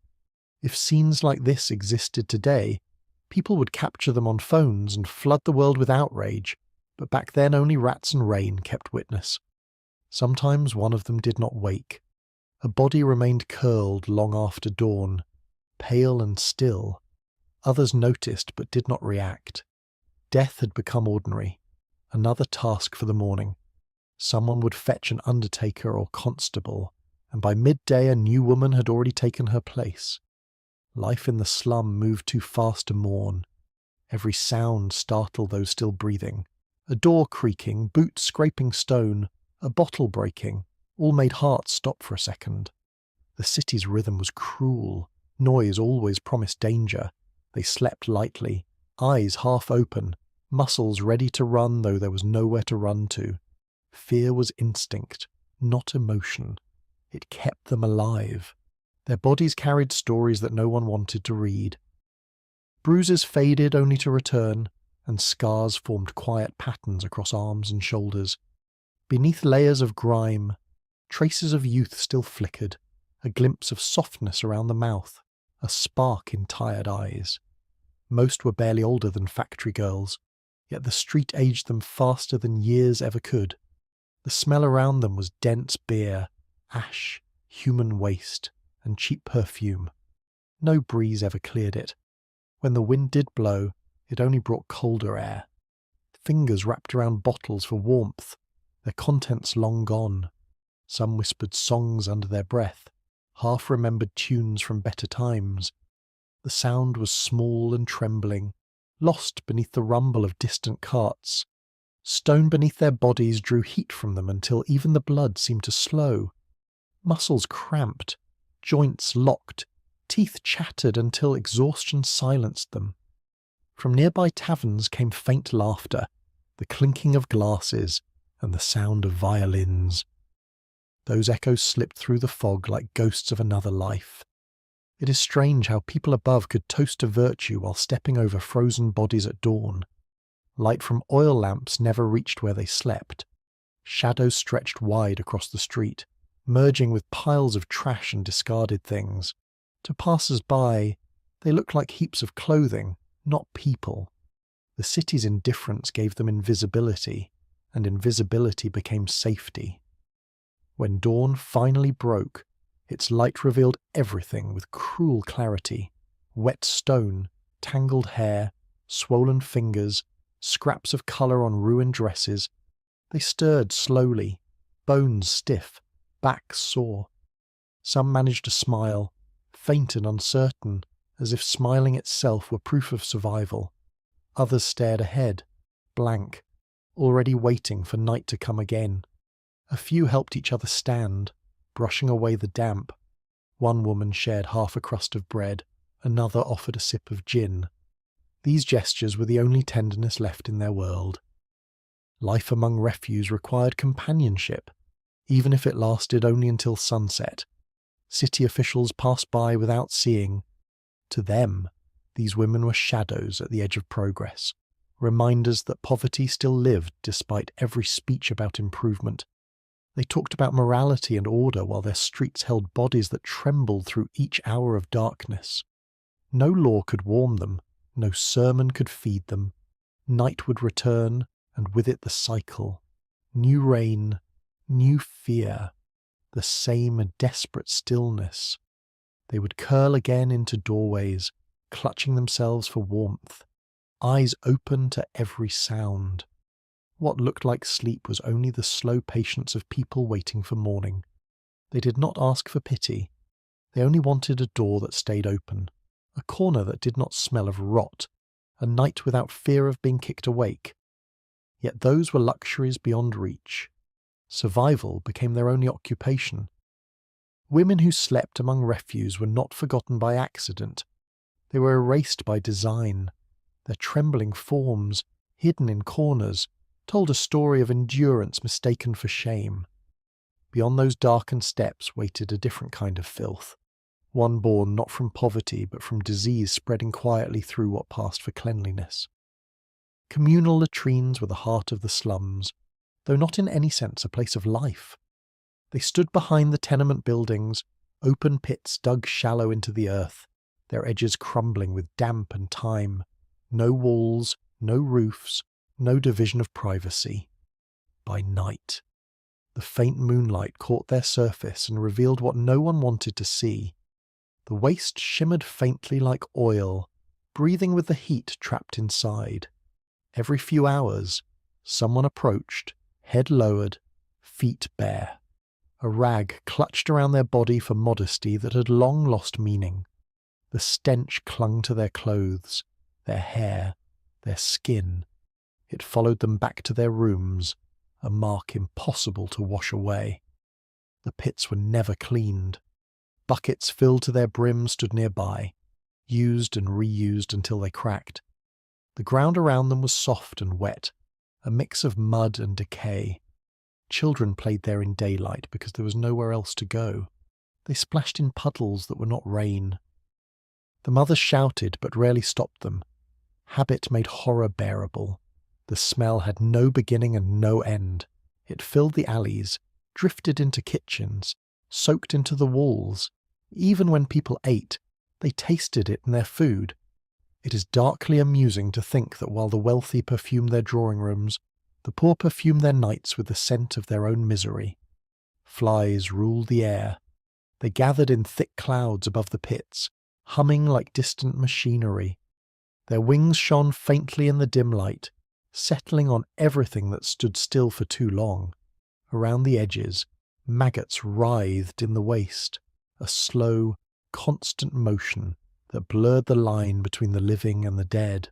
A: If scenes like this existed today, people would capture them on phones and flood the world with outrage, but back then only rats and rain kept witness. Sometimes one of them did not wake. A body remained curled long after dawn, pale and still. Others noticed but did not react. Death had become ordinary, another task for the morning. Someone would fetch an undertaker or constable, and by midday a new woman had already taken her place. Life in the slum moved too fast to mourn. Every sound startled those still breathing. A door creaking, boots scraping stone, a bottle breaking, all made hearts stop for a second. The city's rhythm was cruel. Noise always promised danger. They slept lightly, eyes half open, muscles ready to run though there was nowhere to run to. Fear was instinct, not emotion. It kept them alive. Their bodies carried stories that no one wanted to read. Bruises faded only to return, and scars formed quiet patterns across arms and shoulders. Beneath layers of grime, traces of youth still flickered, a glimpse of softness around the mouth, a spark in tired eyes. Most were barely older than factory girls, yet the street aged them faster than years ever could. The smell around them was dense beer, ash, human waste, and cheap perfume. No breeze ever cleared it. When the wind did blow, it only brought colder air. Fingers wrapped around bottles for warmth, their contents long gone. Some whispered songs under their breath, half-remembered tunes from better times. The sound was small and trembling, lost beneath the rumble of distant carts. Stone beneath their bodies drew heat from them until even the blood seemed to slow. Muscles cramped, joints locked, teeth chattered until exhaustion silenced them. From nearby taverns came faint laughter, the clinking of glasses, and the sound of violins. Those echoes slipped through the fog like ghosts of another life. It is strange how people above could toast to virtue while stepping over frozen bodies at dawn. Light from oil lamps never reached where they slept. Shadows stretched wide across the street, merging with piles of trash and discarded things. To passers-by, they looked like heaps of clothing, not people. The city's indifference gave them invisibility, and invisibility became safety. When dawn finally broke, its light revealed everything with cruel clarity. Wet stone, tangled hair, swollen fingers, scraps of colour on ruined dresses. They stirred slowly, bones stiff, backs sore. Some managed to smile, faint and uncertain, as if smiling itself were proof of survival. Others stared ahead, blank, already waiting for night to come again. A few helped each other stand, brushing away the damp. One woman shared half a crust of bread, another offered a sip of gin. These gestures were the only tenderness left in their world. Life among refuse required companionship, even if it lasted only until sunset. City officials passed by without seeing. To them, these women were shadows at the edge of progress, reminders that poverty still lived despite every speech about improvement. They talked about morality and order while their streets held bodies that trembled through each hour of darkness. No law could warm them, no sermon could feed them. Night would return, and with it the cycle. New rain, new fear, the same desperate stillness. They would curl again into doorways, clutching themselves for warmth, eyes open to every sound. What looked like sleep was only the slow patience of people waiting for morning. They did not ask for pity. They only wanted a door that stayed open, a corner that did not smell of rot, a night without fear of being kicked awake. Yet those were luxuries beyond reach. Survival became their only occupation. Women who slept among refuse were not forgotten by accident. They were erased by design. Their trembling forms, hidden in corners, told a story of endurance mistaken for shame. Beyond those darkened steps waited a different kind of filth, one born not from poverty but from disease spreading quietly through what passed for cleanliness. Communal latrines were the heart of the slums, though not in any sense a place of life. They stood behind the tenement buildings, open pits dug shallow into the earth, their edges crumbling with damp and time. No walls, no roofs, no division of privacy. By night, the faint moonlight caught their surface and revealed what no one wanted to see. The waste shimmered faintly like oil, breathing with the heat trapped inside. Every few hours, someone approached, head lowered, feet bare. A rag clutched around their body for modesty that had long lost meaning. The stench clung to their clothes, their hair, their skin. It followed them back to their rooms, a mark impossible to wash away. The pits were never cleaned. Buckets filled to their brim stood nearby, used and reused until they cracked. The ground around them was soft and wet, a mix of mud and decay. Children played there in daylight because there was nowhere else to go. They splashed in puddles that were not rain. The mothers shouted but rarely stopped them. Habit made horror bearable. The smell had no beginning and no end. It filled the alleys, drifted into kitchens, soaked into the walls. Even when people ate, they tasted it in their food. It is darkly amusing to think that while the wealthy perfume their drawing rooms, the poor perfume their nights with the scent of their own misery. Flies ruled the air. They gathered in thick clouds above the pits, humming like distant machinery. Their wings shone faintly in the dim light, settling on everything that stood still for too long. Around the edges, maggots writhed in the waste, a slow, constant motion that blurred the line between the living and the dead.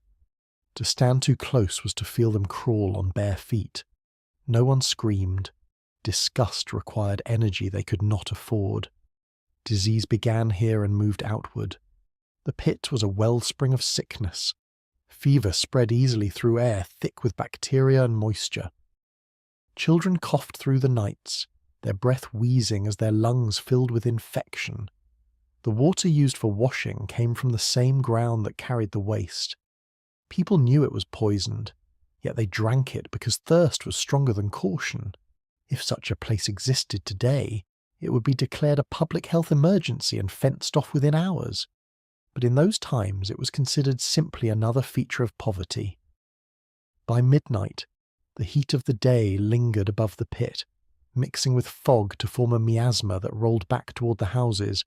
A: To stand too close was to feel them crawl on bare feet. No one screamed. Disgust required energy they could not afford. Disease began here and moved outward. The pit was a wellspring of sickness. Fever spread easily through air thick with bacteria and moisture. Children coughed through the nights, their breath wheezing as their lungs filled with infection. The water used for washing came from the same ground that carried the waste. People knew it was poisoned, yet they drank it because thirst was stronger than caution. If such a place existed today, it would be declared a public health emergency and fenced off within hours. But in those times it was considered simply another feature of poverty. By midnight, the heat of the day lingered above the pit, mixing with fog to form a miasma that rolled back toward the houses.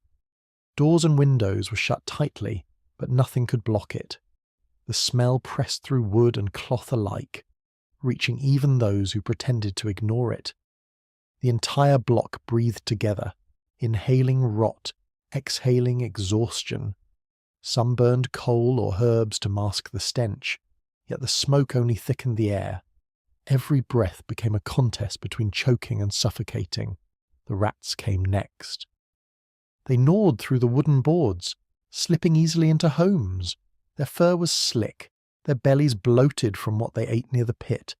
A: Doors and windows were shut tightly, but nothing could block it. The smell pressed through wood and cloth alike, reaching even those who pretended to ignore it. The entire block breathed together, inhaling rot, exhaling exhaustion. Some burned coal or herbs to mask the stench, yet the smoke only thickened the air. Every breath became a contest between choking and suffocating. The rats came next. They gnawed through the wooden boards, slipping easily into homes. Their fur was slick, their bellies bloated from what they ate near the pit.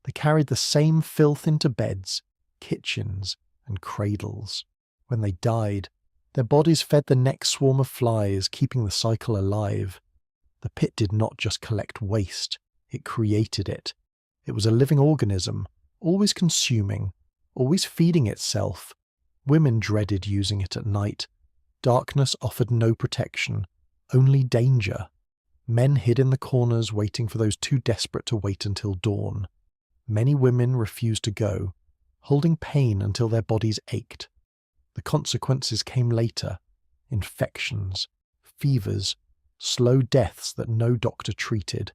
A: They carried the same filth into beds, kitchens, and cradles. When they died, their bodies fed the next swarm of flies, keeping the cycle alive. The pit did not just collect waste, it created it. It was a living organism, always consuming, always feeding itself. Women dreaded using it at night. Darkness offered no protection, only danger. Men hid in the corners waiting for those too desperate to wait until dawn. Many women refused to go, holding pain until their bodies ached. The consequences came later: infections, fevers, slow deaths that no doctor treated.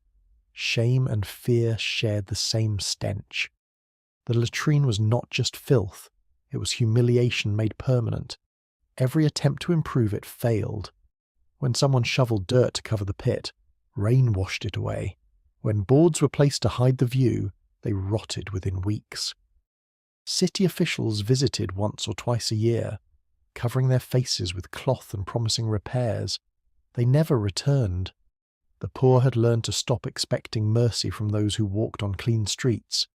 A: Shame and fear shared the same stench. The latrine was not just filth, it was humiliation made permanent. Every attempt to improve it failed. When someone shoveled dirt to cover the pit, rain washed it away. When boards were placed to hide the view, they rotted within weeks. City officials visited once or twice a year, covering their faces with cloth and promising repairs. They never returned. The poor had learned to stop expecting mercy from those who walked on clean streets.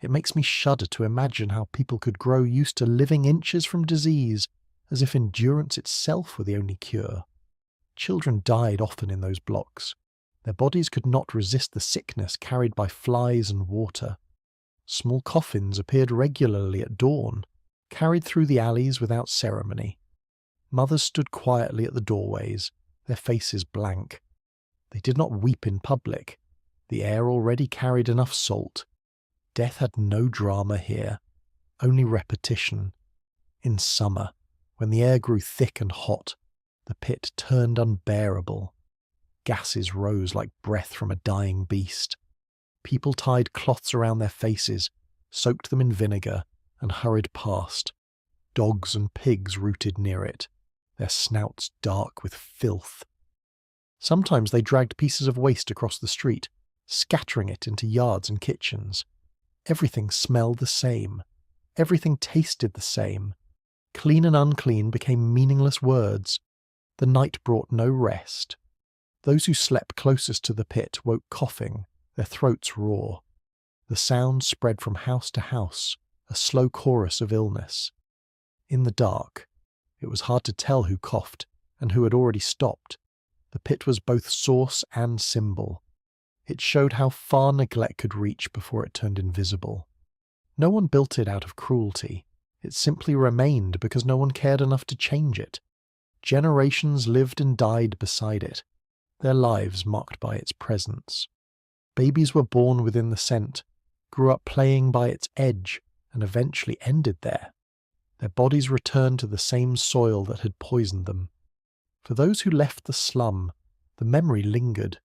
A: It makes me shudder to imagine how people could grow used to living inches from disease, as if endurance itself were the only cure. Children died often in those blocks. Their bodies could not resist the sickness carried by flies and water. Small coffins appeared regularly at dawn, carried through the alleys without ceremony. Mothers stood quietly at the doorways, their faces blank. They did not weep in public. The air already carried enough salt. Death had no drama here, only repetition. In summer, when the air grew thick and hot, the pit turned unbearable. Gases rose like breath from a dying beast. People tied cloths around their faces, soaked them in vinegar, and hurried past. Dogs and pigs rooted near it, their snouts dark with filth. Sometimes they dragged pieces of waste across the street, scattering it into yards and kitchens. Everything smelled the same. Everything tasted the same. Clean and unclean became meaningless words. The night brought no rest. Those who slept closest to the pit woke coughing, their throats raw. The sound spread from house to house, a slow chorus of illness. In the dark, it was hard to tell who coughed and who had already stopped. The pit was both source and symbol. It showed how far neglect could reach before it turned invisible. No one built it out of cruelty. It simply remained because no one cared enough to change it. Generations lived and died beside it, their lives marked by its presence. Babies were born within the scent, grew up playing by its edge, and eventually ended there. Their bodies returned to the same soil that had poisoned them. For those who left the slum, the memory lingered.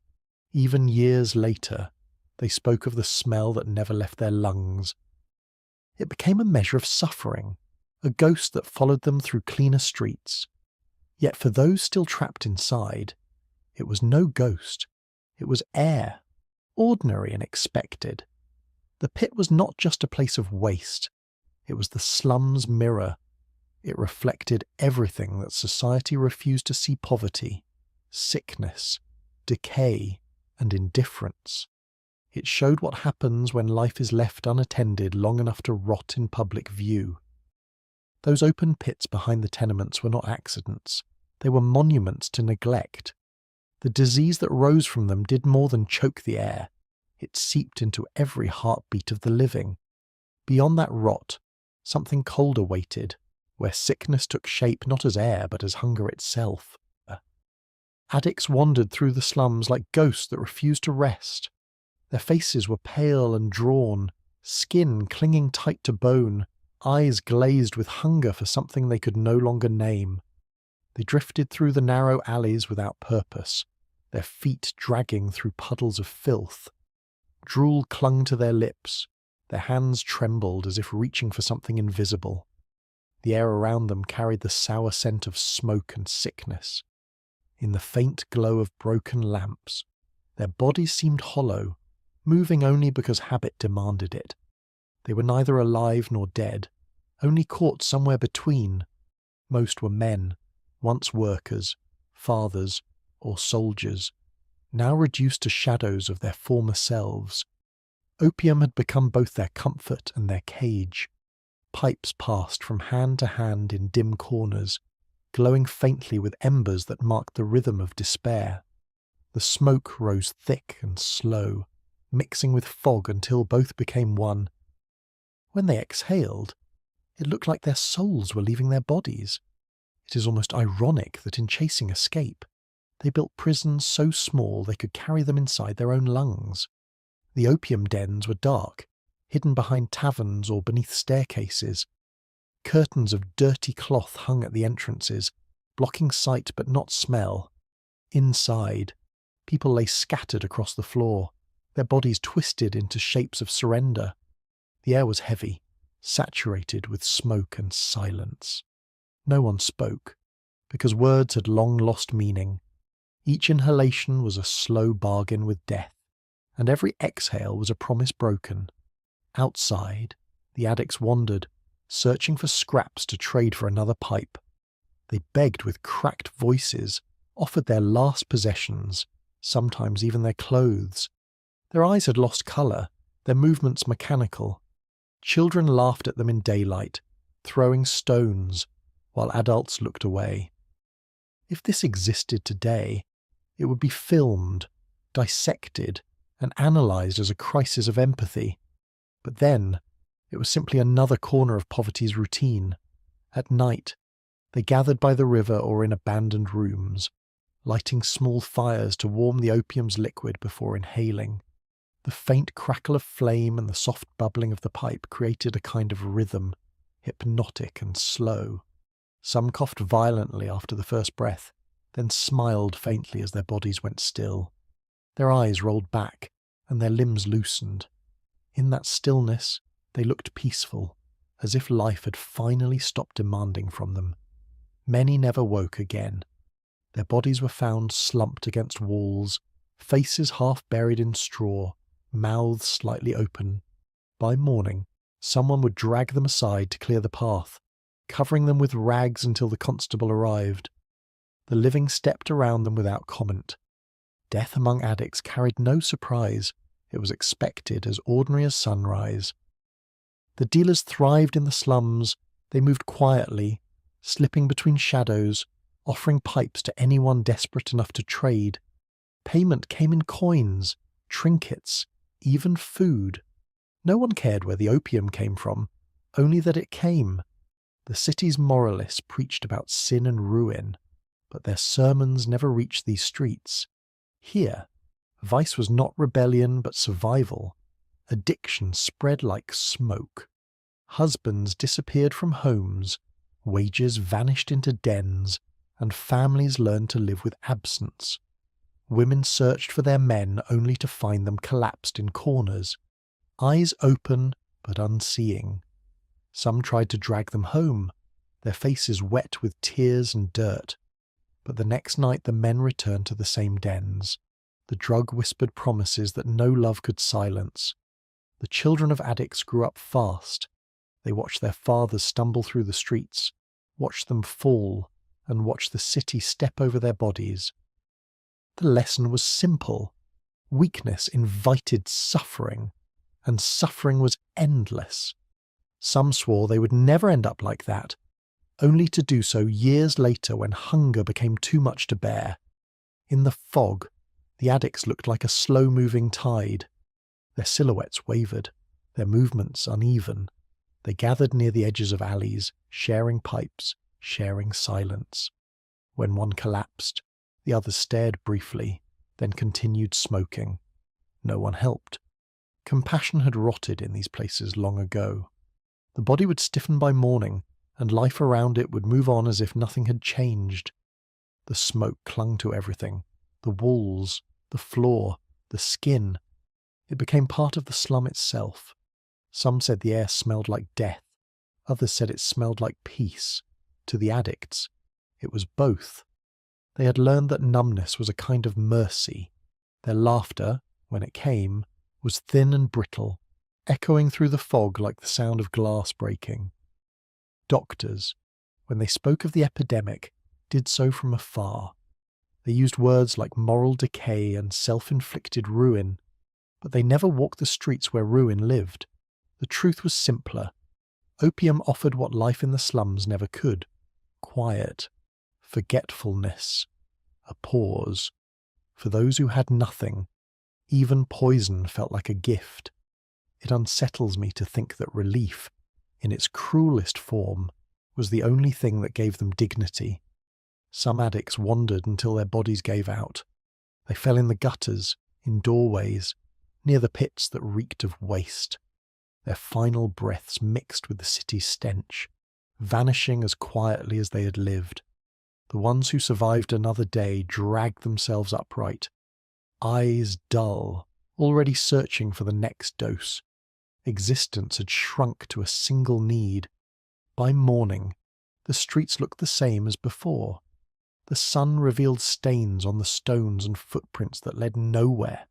A: Even years later, they spoke of the smell that never left their lungs. It became a measure of suffering, a ghost that followed them through cleaner streets. Yet for those still trapped inside, it was no ghost. It was air, ordinary and expected. The pit was not just a place of waste. It was the slum's mirror. It reflected everything that society refused to see: poverty, sickness, decay, and indifference. It showed what happens when life is left unattended long enough to rot in public view. Those open pits behind the tenements were not accidents. They were monuments to neglect. The disease that rose from them did more than choke the air. It seeped into every heartbeat of the living. Beyond that rot, something colder waited, where sickness took shape not as air but as hunger itself. Addicts wandered through the slums like ghosts that refused to rest. Their faces were pale and drawn, skin clinging tight to bone, eyes glazed with hunger for something they could no longer name. They drifted through the narrow alleys without purpose, their feet dragging through puddles of filth. Drool clung to their lips, their hands trembled as if reaching for something invisible. The air around them carried the sour scent of smoke and sickness. In the faint glow of broken lamps, their bodies seemed hollow, moving only because habit demanded it. They were neither alive nor dead, only caught somewhere between. Most were men, once workers, fathers, or soldiers, now reduced to shadows of their former selves. Opium had become both their comfort and their cage. Pipes passed from hand to hand in dim corners, glowing faintly with embers that marked the rhythm of despair. The smoke rose thick and slow, mixing with fog until both became one. When they exhaled, it looked like their souls were leaving their bodies. It is almost ironic that in chasing escape, they built prisons so small they could carry them inside their own lungs. The opium dens were dark, hidden behind taverns or beneath staircases. Curtains of dirty cloth hung at the entrances, blocking sight but not smell. Inside, people lay scattered across the floor, their bodies twisted into shapes of surrender. The air was heavy, saturated with smoke and silence. No one spoke, because words had long lost meaning. Each inhalation was a slow bargain with death, and every exhale was a promise broken. Outside, the addicts wandered, searching for scraps to trade for another pipe. They begged with cracked voices, offered their last possessions, sometimes even their clothes. Their eyes had lost colour, their movements mechanical. Children laughed at them in daylight, throwing stones, while adults looked away. If this existed today, it would be filmed, dissected, and analysed as a crisis of empathy. But then, it was simply another corner of poverty's routine. At night, they gathered by the river or in abandoned rooms, lighting small fires to warm the opium's liquid before inhaling. The faint crackle of flame and the soft bubbling of the pipe created a kind of rhythm, hypnotic and slow. Some coughed violently after the first breath, then smiled faintly as their bodies went still. Their eyes rolled back, and their limbs loosened. In that stillness, they looked peaceful, as if life had finally stopped demanding from them. Many never woke again. Their bodies were found slumped against walls, faces half buried in straw, mouths slightly open. By morning, someone would drag them aside to clear the path, covering them with rags until the constable arrived. The living stepped around them without comment. Death among addicts carried no surprise. It was expected, as ordinary as sunrise. The dealers thrived in the slums. They moved quietly, slipping between shadows, offering pipes to anyone desperate enough to trade. Payment came in coins, trinkets, even food. No one cared where the opium came from, only that it came. The city's moralists preached about sin and ruin, but their sermons never reached these streets. Here, vice was not rebellion but survival. Addiction spread like smoke. Husbands disappeared from homes, wages vanished into dens, and families learned to live with absence. Women searched for their men only to find them collapsed in corners, eyes open but unseeing. Some tried to drag them home, their faces wet with tears and dirt. But the next night the men returned to the same dens. The drug whispered promises that no love could silence. The children of addicts grew up fast. They watched their fathers stumble through the streets, watched them fall, and watched the city step over their bodies. The lesson was simple. Weakness invited suffering, and suffering was endless. Some swore they would never end up like that, only to do so years later when hunger became too much to bear. In the fog, the addicts looked like a slow-moving tide. Their silhouettes wavered, their movements uneven. They gathered near the edges of alleys, sharing pipes, sharing silence. When one collapsed, the others stared briefly, then continued smoking. No one helped. Compassion had rotted in these places long ago. The body would stiffen by morning, and life around it would move on as if nothing had changed. The smoke clung to everything, the walls, the floor, the skin. It became part of the slum itself. Some said the air smelled like death. Others said it smelled like peace. To the addicts, it was both. They had learned that numbness was a kind of mercy. Their laughter, when it came, was thin and brittle, echoing through the fog like the sound of glass breaking. Doctors, when they spoke of the epidemic, did so from afar. They used words like moral decay and self-inflicted ruin, but they never walked the streets where ruin lived. The truth was simpler. Opium offered what life in the slums never could: quiet, forgetfulness, a pause. For those who had nothing, even poison felt like a gift. It unsettles me to think that relief, in its cruelest form, was the only thing that gave them dignity. Some addicts wandered until their bodies gave out. They fell in the gutters, in doorways, near the pits that reeked of waste. Their final breaths mixed with the city's stench, vanishing as quietly as they had lived. The ones who survived another day dragged themselves upright, eyes dull, already searching for the next dose. Existence had shrunk to a single need. By morning, the streets looked the same as before. The sun revealed stains on the stones and footprints that led nowhere.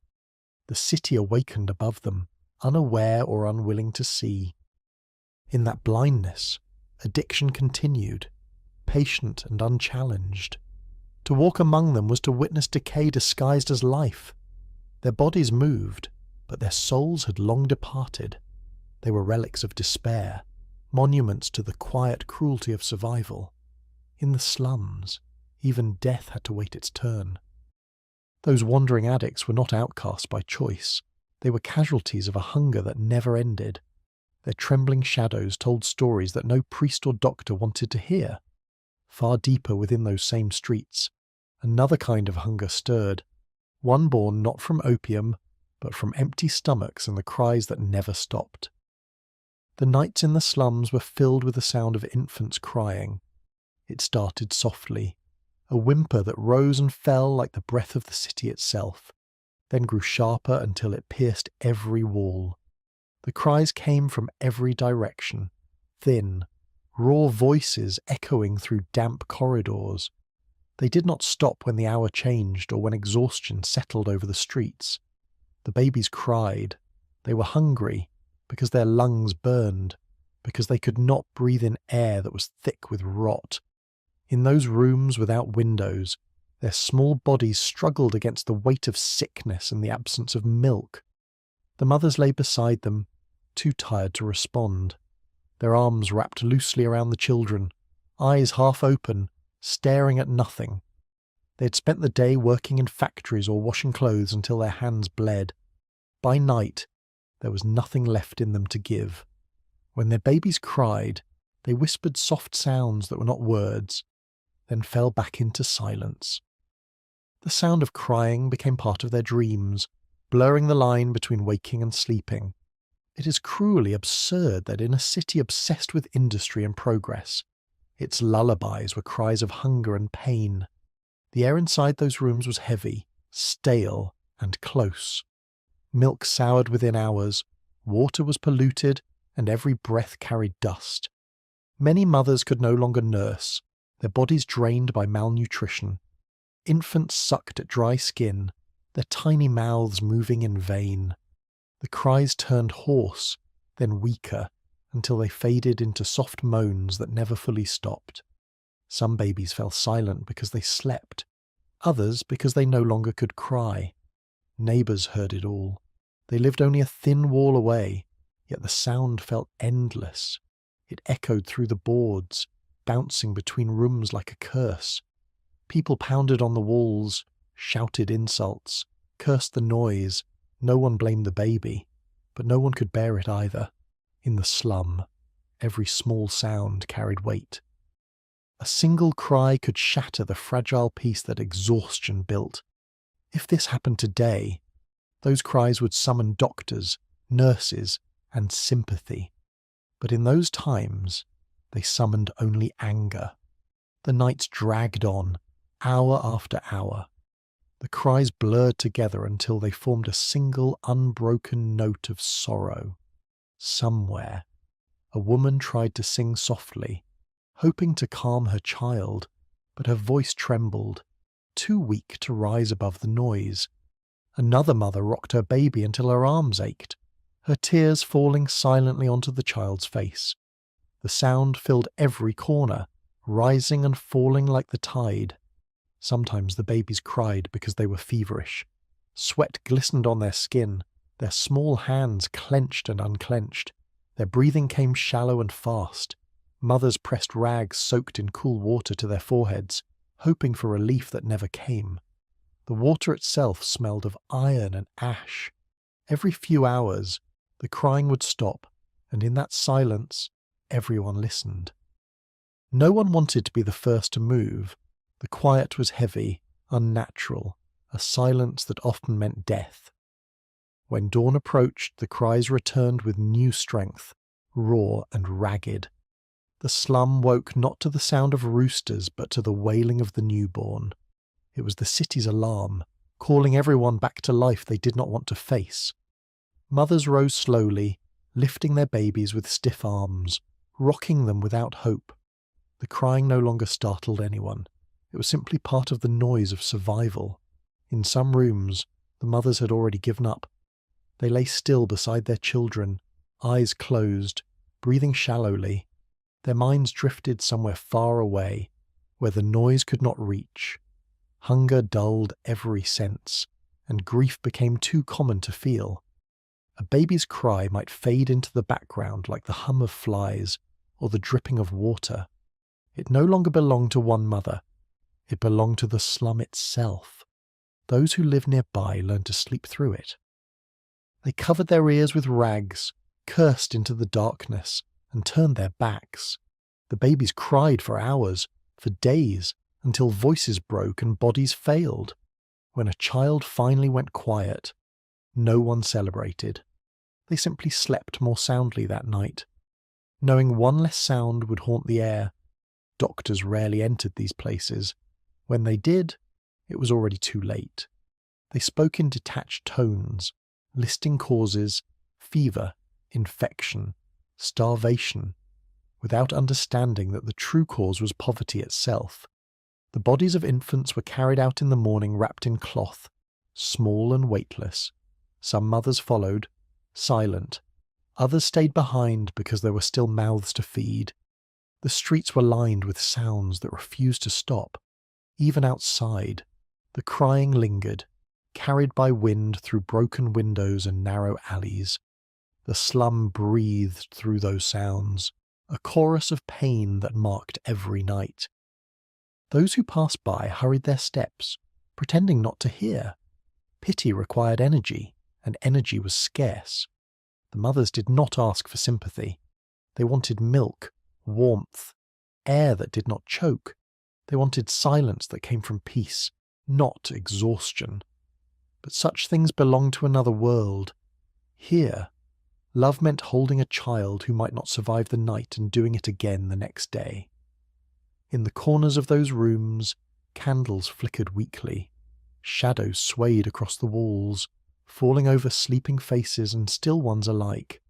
A: The city awakened above them, unaware or unwilling to see. In that blindness, addiction continued, patient and unchallenged. To walk among them was to witness decay disguised as life. Their bodies moved, but their souls had long departed. They were relics of despair, monuments to the quiet cruelty of survival. In the slums, even death had to wait its turn. Those wandering addicts were not outcasts by choice. They were casualties of a hunger that never ended. Their trembling shadows told stories that no priest or doctor wanted to hear. Far deeper within those same streets, another kind of hunger stirred, one born not from opium, but from empty stomachs and the cries that never stopped. The nights in the slums were filled with the sound of infants crying. It started softly, a whimper that rose and fell like the breath of the city itself, then grew sharper until it pierced every wall. The cries came from every direction, thin, raw voices echoing through damp corridors. They did not stop when the hour changed or when exhaustion settled over the streets. The babies cried. They were hungry because their lungs burned, because they could not breathe in air that was thick with rot. In those rooms without windows, their small bodies struggled against the weight of sickness and the absence of milk. The mothers lay beside them, too tired to respond, their arms wrapped loosely around the children, eyes half open, staring at nothing. They had spent the day working in factories or washing clothes until their hands bled. By night, There was nothing left in them to give. When their babies cried, they whispered soft sounds that were not words, then fell back into silence. The sound of crying became part of their dreams, blurring the line between waking and sleeping. It is cruelly absurd that in a city obsessed with industry and progress, its lullabies were cries of hunger and pain. The air inside those rooms was heavy, stale, and close. Milk soured within hours, water was polluted, and every breath carried dust. Many mothers could no longer nurse, their bodies drained by malnutrition. Infants sucked at dry skin, their tiny mouths moving in vain. The cries turned hoarse, then weaker, until they faded into soft moans that never fully stopped. Some babies fell silent because they slept, others because they no longer could cry. Neighbours heard it all. They lived only a thin wall away, yet the sound felt endless. It echoed through the boards, bouncing between rooms like a curse. People pounded on the walls, shouted insults, cursed the noise. No one blamed the baby, but no one could bear it either. In the slum, every small sound carried weight. A single cry could shatter the fragile peace that exhaustion built. If this happened today, those cries would summon doctors, nurses, and sympathy. But in those times, they summoned only anger. The nights dragged on, hour after hour. The cries blurred together until they formed a single unbroken note of sorrow. Somewhere, a woman tried to sing softly, hoping to calm her child, but her voice trembled, too weak to rise above the noise. Another mother rocked her baby until her arms ached, her tears falling silently onto the child's face. The sound filled every corner, rising and falling like the tide. Sometimes the babies cried because they were feverish. Sweat glistened on their skin, their small hands clenched and unclenched. Their breathing came shallow and fast. Mothers pressed rags soaked in cool water to their foreheads, hoping for relief that never came. The water itself smelled of iron and ash. Every few hours, the crying would stop, and in that silence, everyone listened. No one wanted to be the first to move. The quiet was heavy, unnatural, a silence that often meant death. When dawn approached, the cries returned with new strength, raw and ragged. The slum woke not to the sound of roosters, but to the wailing of the newborn. It was the city's alarm, calling everyone back to life they did not want to face. Mothers rose slowly, lifting their babies with stiff arms, rocking them without hope. The crying no longer startled anyone. It was simply part of the noise of survival. In some rooms, the mothers had already given up. They lay still beside their children, eyes closed, breathing shallowly. Their minds drifted somewhere far away, where the noise could not reach. Hunger dulled every sense, and grief became too common to feel. A baby's cry might fade into the background like the hum of flies or the dripping of water. It no longer belonged to one mother. It belonged to the slum itself. Those who lived nearby learned to sleep through it. They covered their ears with rags, cursed into the darkness, and turned their backs. The babies cried for hours, for days, until voices broke and bodies failed. When a child finally went quiet, no one celebrated. They simply slept more soundly that night, knowing one less sound would haunt the air. Doctors rarely entered these places. When they did, it was already too late. They spoke in detached tones, listing causes, fever, infection, starvation, without understanding that the true cause was poverty itself. The bodies of infants were carried out in the morning wrapped in cloth, small and weightless. Some mothers followed, silent. Others stayed behind because there were still mouths to feed. The streets were lined with sounds that refused to stop. Even outside, the crying lingered, carried by wind through broken windows and narrow alleys. The slum breathed through those sounds, a chorus of pain that marked every night. Those who passed by hurried their steps, pretending not to hear. Pity required energy, and energy was scarce. The mothers did not ask for sympathy. They wanted milk, warmth, air that did not choke. They wanted silence that came from peace, not exhaustion. But such things belong to another world. Here, love meant holding a child who might not survive the night and doing it again the next day. In the corners of those rooms, candles flickered weakly. Shadows swayed across the walls, falling over sleeping faces and still ones alike.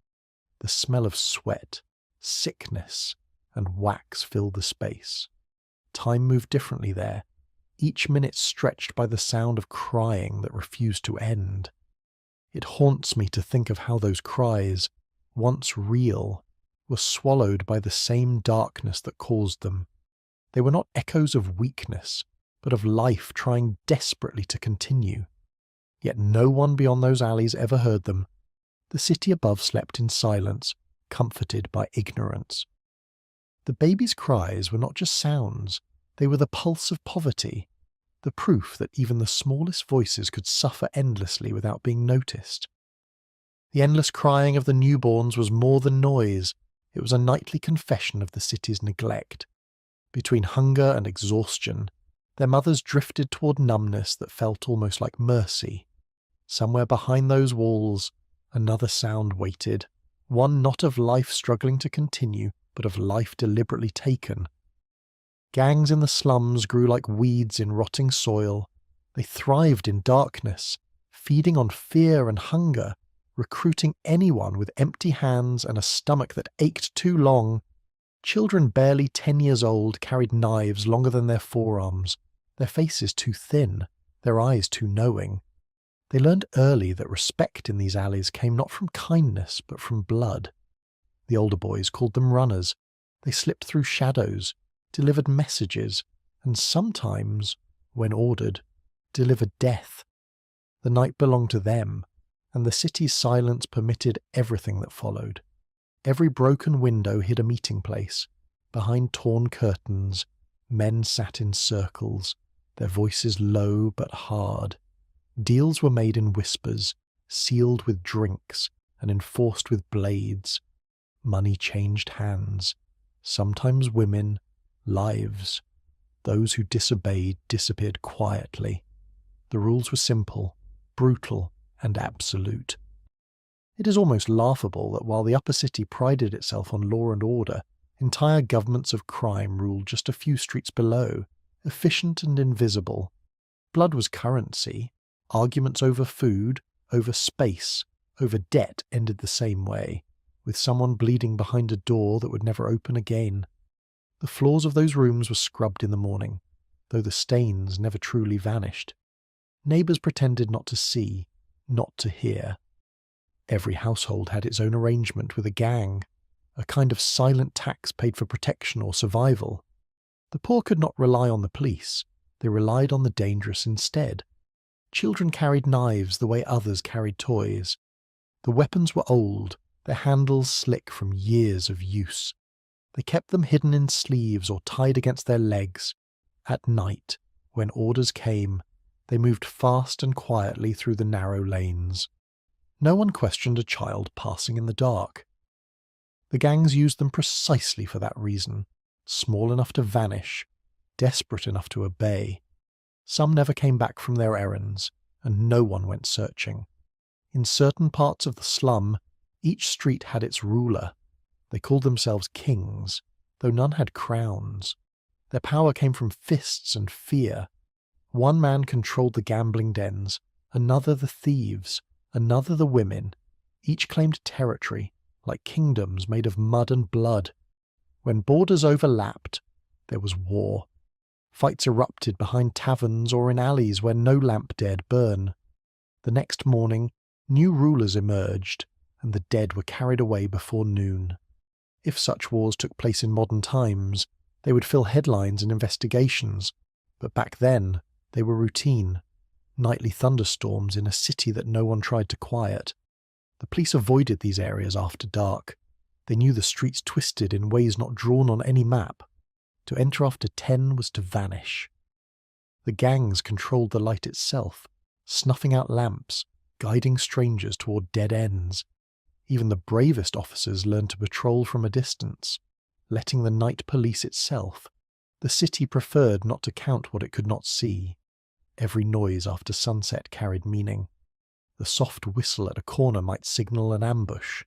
A: The smell of sweat, sickness, and wax filled the space. Time moved differently there, each minute stretched by the sound of crying that refused to end. It haunts me to think of how those cries, once real, were swallowed by the same darkness that caused them. They were not echoes of weakness, but of life trying desperately to continue. Yet no one beyond those alleys ever heard them. The city above slept in silence, comforted by ignorance. The baby's cries were not just sounds, they were the pulse of poverty, the proof that even the smallest voices could suffer endlessly without being noticed. The endless crying of the newborns was more than noise, it was a nightly confession of the city's neglect. Between hunger and exhaustion, their mothers drifted toward numbness that felt almost like mercy. Somewhere behind those walls, another sound waited, one not of life struggling to continue, but of life deliberately taken. Gangs in the slums grew like weeds in rotting soil. They thrived in darkness, feeding on fear and hunger, recruiting anyone with empty hands and a stomach that ached too long. Children barely 10 years old carried knives longer than their forearms, their faces too thin, their eyes too knowing. They learned early that respect in these alleys came not from kindness but from blood. The older boys called them runners. They slipped through shadows, delivered messages, and sometimes, when ordered, delivered death. The night belonged to them, and the city's silence permitted everything that followed. Every broken window hid a meeting place. Behind torn curtains, men sat in circles, their voices low but hard. Deals were made in whispers, sealed with drinks, and enforced with blades. Money changed hands, sometimes women, lives. Those who disobeyed disappeared quietly. The rules were simple, brutal, and absolute. It is almost laughable that while the upper city prided itself on law and order, entire governments of crime ruled just a few streets below, efficient and invisible. Blood was currency. Arguments over food, over space, over debt ended the same way, with someone bleeding behind a door that would never open again. The floors of those rooms were scrubbed in the morning, though the stains never truly vanished. Neighbours pretended not to see, not to hear. Every household had its own arrangement with a gang, a kind of silent tax paid for protection or survival. The poor could not rely on the police, they relied on the dangerous instead. Children carried knives the way others carried toys. The weapons were old, their handles slick from years of use. They kept them hidden in sleeves or tied against their legs. At night, when orders came, they moved fast and quietly through the narrow lanes. No one questioned a child passing in the dark. The gangs used them precisely for that reason, small enough to vanish, desperate enough to obey. Some never came back from their errands, and no one went searching. In certain parts of the slum, each street had its ruler. They called themselves kings, though none had crowns. Their power came from fists and fear. One man controlled the gambling dens, another the thieves, another the women. Each claimed territory, like kingdoms made of mud and blood. When borders overlapped, there was war. Fights erupted behind taverns or in alleys where no lamp dared burn. The next morning, new rulers emerged, and the dead were carried away before noon. If such wars took place in modern times, they would fill headlines and investigations, but back then they were routine, nightly thunderstorms in a city that no one tried to quiet. The police avoided these areas after dark. They knew the streets twisted in ways not drawn on any map. To enter after 10 was to vanish. The gangs controlled the light itself, snuffing out lamps, guiding strangers toward dead ends. Even the bravest officers learned to patrol from a distance, letting the night police itself. The city preferred not to count what it could not see. Every noise after sunset carried meaning. The soft whistle at a corner might signal an ambush.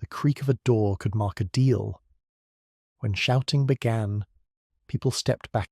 A: The creak of a door could mark a deal. When shouting began, people stepped back